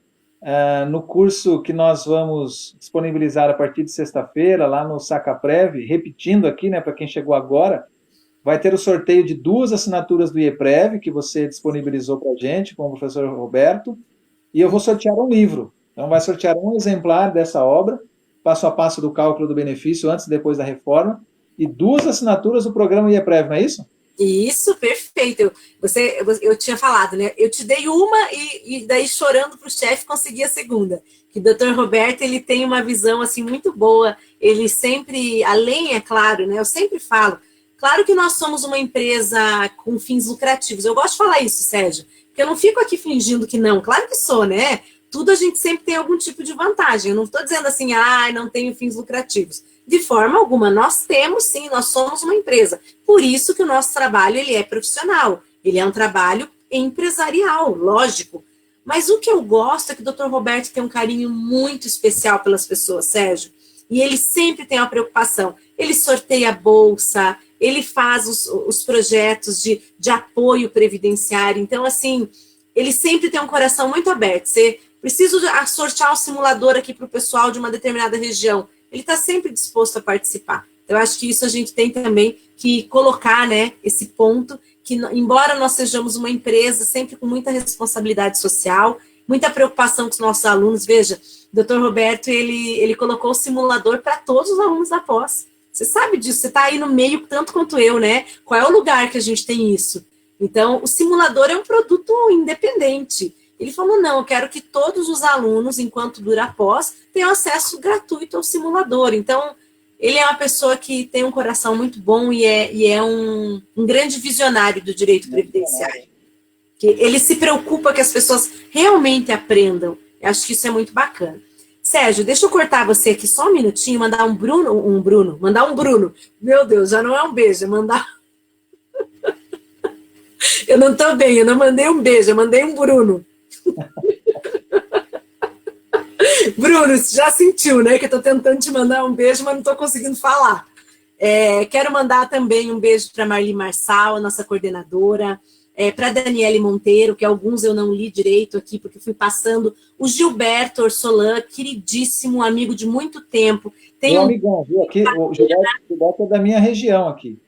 no curso que nós vamos disponibilizar a partir de sexta-feira, lá no Sacaprev, repetindo aqui, né, para quem chegou agora, vai ter o sorteio de 2 assinaturas do IEPREV, que você disponibilizou para a gente, com o professor Roberto, e eu vou sortear um livro. Então, vai sortear um exemplar dessa obra, passo a passo do cálculo do benefício, antes e depois da reforma, e 2 assinaturas do programa IEPREV, não é isso? Isso, perfeito. Eu tinha falado, né? Eu te dei uma e daí chorando para o chefe consegui a segunda. Que o Dr. Roberto, ele tem uma visão assim muito boa. Ele sempre, além, é claro, né? Eu sempre falo, claro que nós somos uma empresa com fins lucrativos. Eu gosto de falar isso, Sérgio, porque eu não fico aqui fingindo que não. Claro que sou, né? Tudo a gente sempre tem algum tipo de vantagem. Eu não estou dizendo assim, não tenho fins lucrativos. De forma alguma, nós temos sim, nós somos uma empresa. Por isso que o nosso trabalho ele é profissional, ele é um trabalho empresarial, lógico. Mas o que eu gosto é que o Dr. Roberto tem um carinho muito especial pelas pessoas, Sérgio. E ele sempre tem uma preocupação. Ele sorteia a bolsa, ele faz os projetos de apoio previdenciário. Então, assim, ele sempre tem um coração muito aberto. Você precisa sortear um simulador aqui para o pessoal de uma determinada região. Ele está sempre disposto a participar. Eu acho que isso a gente tem também que colocar, né, esse ponto, que embora nós sejamos uma empresa sempre com muita responsabilidade social, muita preocupação com os nossos alunos, veja, o Dr. Roberto, ele colocou o simulador para todos os alunos da pós. Você sabe disso, você está aí no meio tanto quanto eu, né? Qual é o lugar que a gente tem isso? Então, o simulador é um produto independente. Ele falou, não, eu quero que todos os alunos, enquanto dura a pós, tenham acesso gratuito ao simulador. Então, ele é uma pessoa que tem um coração muito bom e é um grande visionário do direito previdenciário. Que ele se preocupa que as pessoas realmente aprendam. Eu acho que isso é muito bacana. Sérgio, deixa eu cortar você aqui só um minutinho, mandar mandar um Bruno. Meu Deus, já não é um beijo, é mandar... Eu não estou bem, eu não mandei um beijo, eu mandei um Bruno. Bruno, você já sentiu, né? Que eu estou tentando te mandar um beijo, mas não estou conseguindo falar. Quero mandar também um beijo para Marli Marçal, nossa coordenadora, para Daniele Monteiro, que alguns eu não li direito aqui, porque fui passando. O Gilberto Orsolan, queridíssimo, amigo de muito tempo. Meu amigão, viu? Aqui, o Gilberto é da minha região aqui.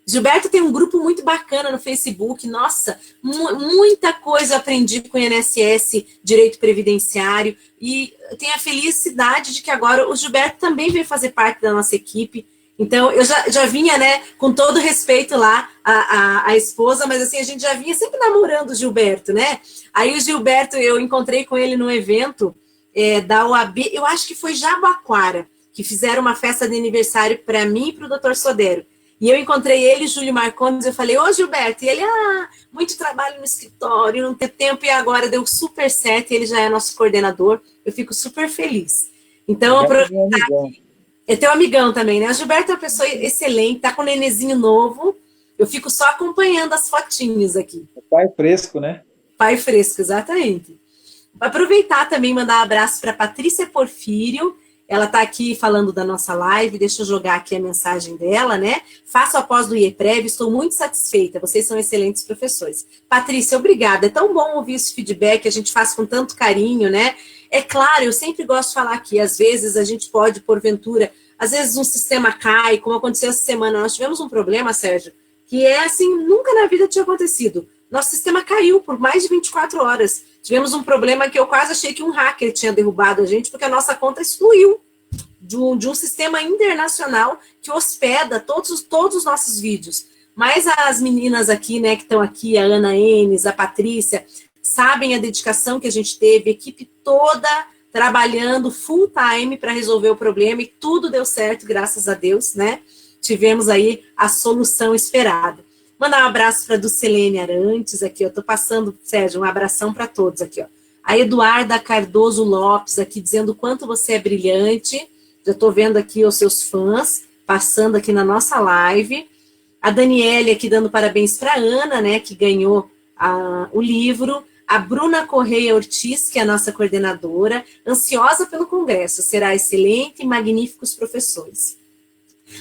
Gilberto tem um grupo muito bacana no Facebook, nossa, muita coisa aprendi com o INSS, Direito Previdenciário, e tenho a felicidade de que agora o Gilberto também veio fazer parte da nossa equipe. Então, eu já vinha, né, com todo respeito lá, a esposa, mas assim, a gente já vinha sempre namorando o Gilberto, né? Aí o Gilberto, eu encontrei com ele num evento da OAB, eu acho que foi Jabaquara, que fizeram uma festa de aniversário para mim e para o Dr. Sodero. E eu encontrei ele, Júlio Marcondes, eu falei, ô Gilberto, e ele, muito trabalho no escritório, não ter tempo, e agora deu super certo, e ele já é nosso coordenador, eu fico super feliz. Então, é teu amigão também, né? O Gilberto é uma pessoa excelente, tá com um nenezinho novo, eu fico só acompanhando as fotinhas aqui. Pai fresco, né? Pai fresco, exatamente. Aproveitar também, mandar um abraço para Patrícia Porfírio. Ela está aqui falando da nossa live, deixa eu jogar aqui a mensagem dela, né? Faço a pós do IEPREV, estou muito satisfeita, vocês são excelentes professores. Patrícia, obrigada, é tão bom ouvir esse feedback, a gente faz com tanto carinho, né? É claro, eu sempre gosto de falar que às vezes a gente pode, porventura, às vezes um sistema cai, como aconteceu essa semana, nós tivemos um problema, Sérgio, que é assim, nunca na vida tinha acontecido. Nosso sistema caiu por mais de 24 horas. Tivemos um problema que eu quase achei que um hacker tinha derrubado a gente, porque a nossa conta excluiu de um sistema internacional que hospeda todos os nossos vídeos. Mas as meninas aqui, né, que estão aqui, a Ana Enes, a Patrícia, sabem a dedicação que a gente teve, a equipe toda trabalhando full time para resolver o problema, e tudo deu certo, graças a Deus, né? Tivemos aí a solução esperada. Mandar um abraço para a Dulcelene Arantes, aqui, eu estou passando, Sérgio, um abração para todos aqui, ó. A Eduarda Cardoso Lopes, aqui, dizendo o quanto você é brilhante. Já estou vendo aqui os seus fãs, passando aqui na nossa live. A Daniele aqui, dando parabéns para a Ana, né, que ganhou o livro. A Bruna Correia Ortiz, que é a nossa coordenadora, ansiosa pelo congresso, será excelente e magníficos professores.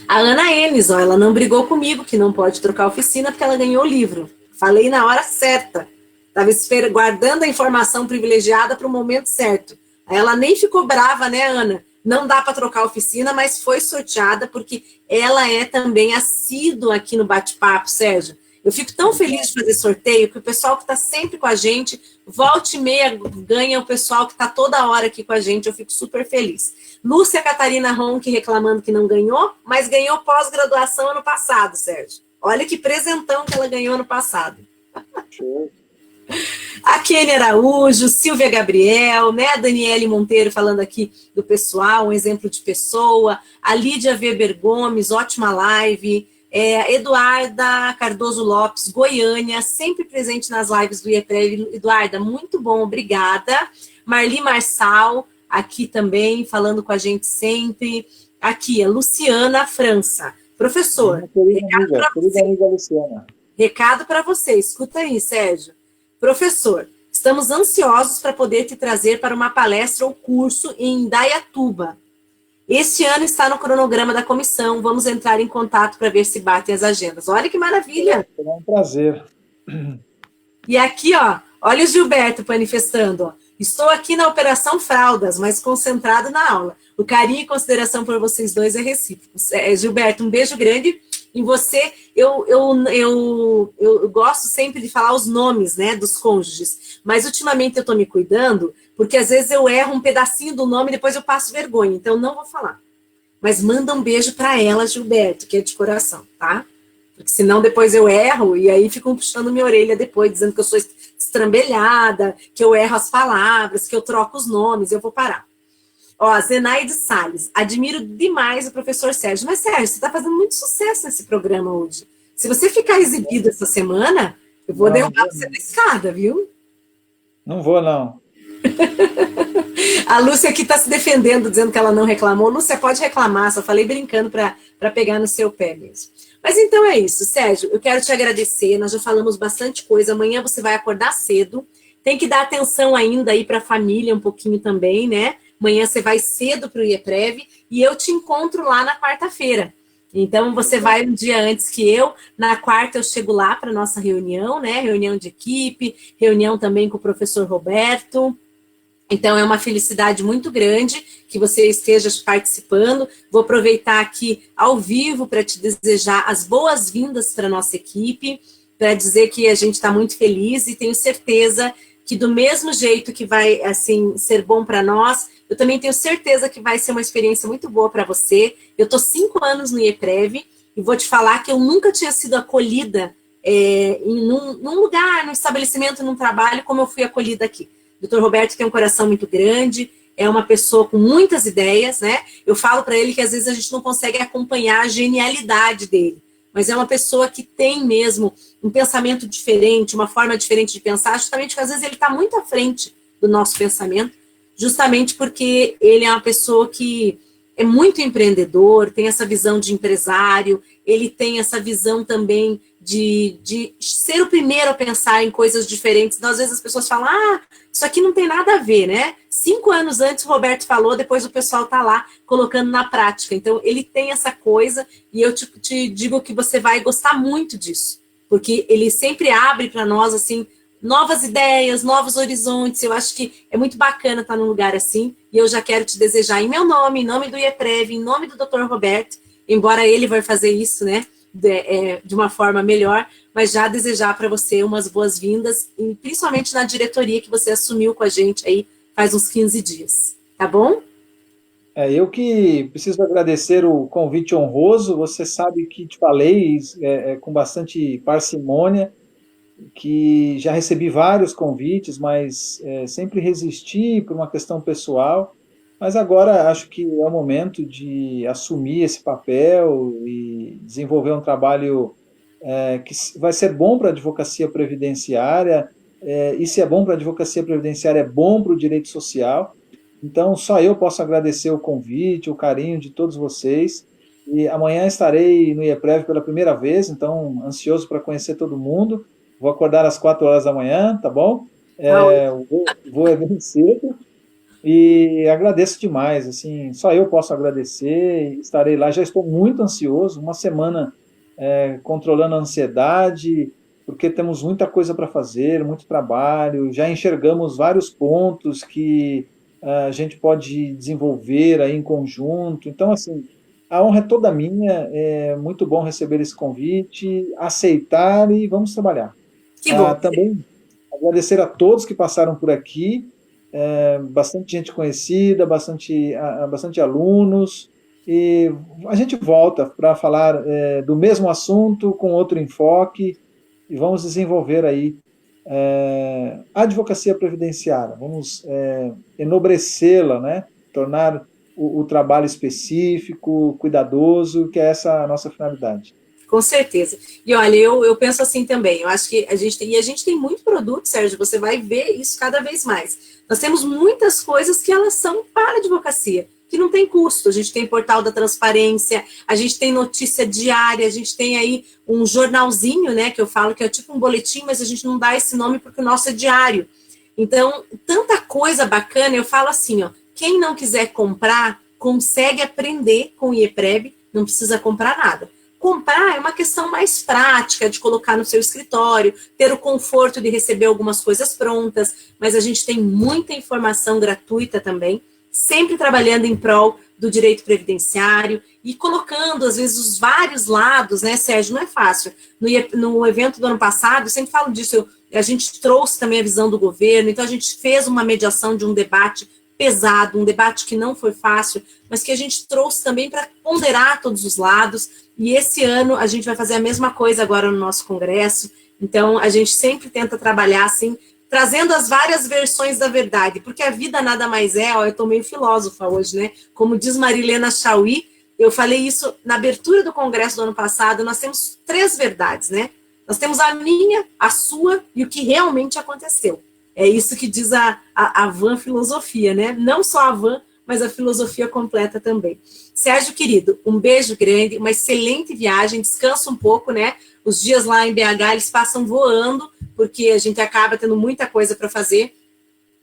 A Ana Enes, ó, ela não brigou comigo, que não pode trocar a oficina, porque ela ganhou o livro. Falei na hora certa. Estava guardando a informação privilegiada para o momento certo. Aí ela nem ficou brava, né, Ana? Não dá para trocar a oficina, mas foi sorteada, porque ela é também assídua aqui no bate-papo, Sérgio. Eu fico tão feliz de fazer sorteio que o pessoal que está sempre com a gente, volta e meia, ganha o pessoal que está toda hora aqui com a gente. Eu fico super feliz. Lúcia Catarina Ronque reclamando que não ganhou, mas ganhou pós-graduação ano passado, Sérgio. Olha que presentão que ela ganhou ano passado. A Kênia Araújo, Silvia Gabriel, né? A Daniele Monteiro falando aqui do pessoal, um exemplo de pessoa. A Lídia Weber Gomes, ótima live. Eduarda Cardoso Lopes, Goiânia, sempre presente nas lives do IEPREV. Eduarda, muito bom, obrigada. Marli Marçal, aqui também, falando com a gente sempre. Aqui, a Luciana França. Professor, querida amiga Luciana. Recado para você, escuta aí, Sérgio. Professor, estamos ansiosos para poder te trazer para uma palestra ou curso em Indaiatuba. Este ano está no cronograma da comissão. Vamos entrar em contato para ver se batem as agendas. Olha que maravilha! É um prazer. E aqui, ó, olha o Gilberto manifestando, ó. Estou aqui na Operação Fraldas, mas concentrado na aula. O carinho e consideração por vocês dois é recíproco. Gilberto, um beijo grande em você. Eu gosto sempre de falar os nomes, né, dos cônjuges, mas ultimamente eu estou me cuidando, porque às vezes eu erro um pedacinho do nome e depois eu passo vergonha, então não vou falar. Mas manda um beijo para ela, Gilberto, que é de coração, tá? Porque senão depois eu erro e aí ficam puxando minha orelha depois, dizendo que eu sou estrambelhada, que eu erro as palavras, que eu troco os nomes, eu vou parar. Ó, Zenaide Salles, admiro demais o professor Sérgio. Mas, Sérgio, você está fazendo muito sucesso nesse programa hoje. Se você ficar exibido essa semana, eu vou derrubar você da escada, viu? Não vou, não. A Lúcia aqui está se defendendo, dizendo que ela não reclamou. Lúcia, pode reclamar, só falei brincando para pegar no seu pé mesmo. Mas então é isso, Sérgio, eu quero te agradecer, nós já falamos bastante coisa, amanhã você vai acordar cedo, tem que dar atenção ainda aí para a família um pouquinho também, né? Amanhã você vai cedo para o IEPREV e eu te encontro lá na quarta-feira. Então, você vai um dia antes que eu. Na quarta, eu chego lá para a nossa reunião, né? Reunião de equipe, reunião também com o professor Roberto. Então, é uma felicidade muito grande que você esteja participando. Vou aproveitar aqui ao vivo para te desejar as boas-vindas para a nossa equipe, para dizer que a gente está muito feliz e tenho certeza que do mesmo jeito que vai, assim, ser bom para nós, eu também tenho certeza que vai ser uma experiência muito boa para você. Eu estou 5 anos no IEPREV e vou te falar que eu nunca tinha sido acolhida num lugar, num estabelecimento, num trabalho, como eu fui acolhida aqui. O Dr. Roberto tem um coração muito grande, é uma pessoa com muitas ideias, né? Eu falo para ele que às vezes a gente não consegue acompanhar a genialidade dele, mas é uma pessoa que tem mesmo um pensamento diferente, uma forma diferente de pensar, justamente porque às vezes ele está muito à frente do nosso pensamento, justamente porque ele é uma pessoa que é muito empreendedor, tem essa visão de empresário, ele tem essa visão também de ser o primeiro a pensar em coisas diferentes. Então, às vezes as pessoas falam, isso aqui não tem nada a ver, né? 5 anos antes o Roberto falou, depois o pessoal está lá colocando na prática. Então, ele tem essa coisa e eu te digo que você vai gostar muito disso, porque ele sempre abre para nós, assim, novas ideias, novos horizontes. Eu acho que é muito bacana estar num lugar assim, e eu já quero te desejar em meu nome, em nome do IEPREV, em nome do Dr. Roberto, embora ele vai fazer isso, né, de uma forma melhor, mas já desejar para você umas boas-vindas, e principalmente na diretoria que você assumiu com a gente aí faz uns 15 dias, tá bom? Eu que preciso agradecer o convite honroso, você sabe que te falei com bastante parcimônia, que já recebi vários convites, mas sempre resisti por uma questão pessoal, mas agora acho que é o momento de assumir esse papel e desenvolver um trabalho que vai ser bom para a advocacia previdenciária, e se é bom para a advocacia previdenciária, é bom para o direito social. Então, só eu posso agradecer o convite, o carinho de todos vocês, e amanhã estarei no IEPREV pela primeira vez, então, ansioso para conhecer todo mundo. Vou acordar às 4 horas da manhã, tá bom? Vou bem cedo e agradeço demais, assim, só eu posso agradecer, estarei lá, já estou muito ansioso, uma semana controlando a ansiedade, porque temos muita coisa para fazer, muito trabalho, já enxergamos vários pontos que a gente pode desenvolver aí em conjunto, então, assim, A honra é toda minha, é muito bom receber esse convite, aceitar e vamos trabalhar. Que bom. Também agradecer a todos que passaram por aqui, bastante gente conhecida, bastante alunos, e a gente volta para falar do mesmo assunto, com outro enfoque, e vamos desenvolver aí a advocacia previdenciária, vamos enobrecê-la, né? Tornar o trabalho específico, cuidadoso, que é essa a nossa finalidade. Com certeza. E olha, eu penso assim também, eu acho que a gente tem muito produto, Sérgio, você vai ver isso cada vez mais. Nós temos muitas coisas que elas são para a advocacia, que não tem custo. A gente tem portal da transparência, a gente tem notícia diária, a gente tem aí um jornalzinho, né, que eu falo que é tipo um boletim, mas a gente não dá esse nome porque o nosso é diário. Então, tanta coisa bacana, eu falo assim, ó, quem não quiser comprar, consegue aprender com o IEPREB, não precisa comprar nada. Comprar é uma questão mais prática, de colocar no seu escritório, ter o conforto de receber algumas coisas prontas, mas a gente tem muita informação gratuita também, sempre trabalhando em prol do direito previdenciário e colocando, às vezes, os vários lados, né, Sérgio? Não é fácil. No evento do ano passado, eu sempre falo disso, a gente trouxe também a visão do governo, então a gente fez uma mediação de um debate pesado, um debate que não foi fácil, mas que a gente trouxe também para ponderar todos os lados, e esse ano a gente vai fazer a mesma coisa agora no nosso congresso, então a gente sempre tenta trabalhar assim, trazendo as várias versões da verdade, porque a vida nada mais é, ó, eu tô meio filósofa hoje, né, como diz Marilena Chauí, eu falei isso na abertura do congresso do ano passado, nós temos 3 verdades, né, nós temos a minha, a sua e o que realmente aconteceu. É isso que diz a Van Filosofia, né? Não só a Van, mas a filosofia completa também. Sérgio, querido, um beijo grande, uma excelente viagem, descansa um pouco, né? Os dias lá em BH, eles passam voando, porque a gente acaba tendo muita coisa para fazer.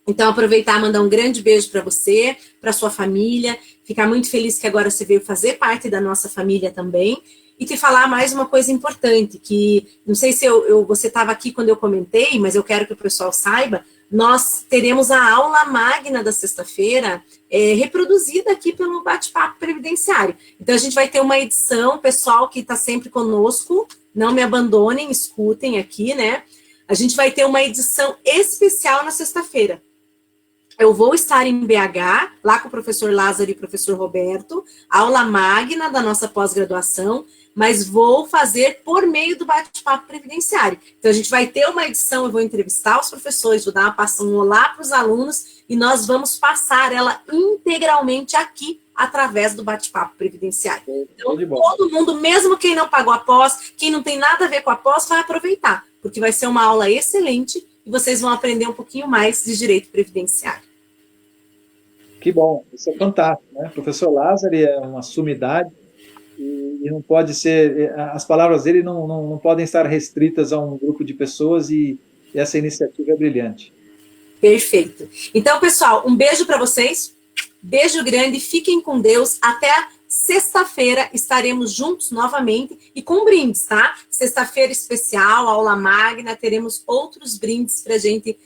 Então, aproveitar e mandar um grande beijo para você, para sua família, ficar muito feliz que agora você veio fazer parte da nossa família também, e te falar mais uma coisa importante, que não sei se você estava aqui quando eu comentei, mas eu quero que o pessoal saiba, nós teremos a aula magna da sexta-feira reproduzida aqui pelo Bate-Papo Previdenciário. Então, a gente vai ter uma edição, pessoal que está sempre conosco, não me abandonem, escutem aqui, né? A gente vai ter uma edição especial na sexta-feira. Eu vou estar em BH, lá com o professor Lázaro e o professor Roberto, aula magna da nossa pós-graduação, mas vou fazer por meio do Bate-Papo Previdenciário. Então, a gente vai ter uma edição, eu vou entrevistar os professores, vou dar um olá para os alunos, e nós vamos passar ela integralmente aqui, através do Bate-Papo Previdenciário. Então, todo mundo, mesmo quem não pagou a pós, quem não tem nada a ver com a pós, vai aproveitar, porque vai ser uma aula excelente, e vocês vão aprender um pouquinho mais de direito previdenciário. Que bom, isso é fantástico, né? O professor Lázaro é uma sumidade e não pode ser, as palavras dele não podem estar restritas a um grupo de pessoas e essa iniciativa é brilhante. Perfeito. Então, pessoal, um beijo para vocês, beijo grande, fiquem com Deus, até sexta-feira estaremos juntos novamente e com brindes, tá? Sexta-feira especial, aula magna, teremos outros brindes para a gente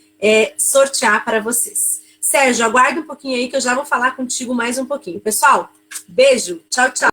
sortear para vocês. Sérgio, aguarde um pouquinho aí que eu já vou falar contigo mais um pouquinho. Pessoal, beijo, tchau, tchau.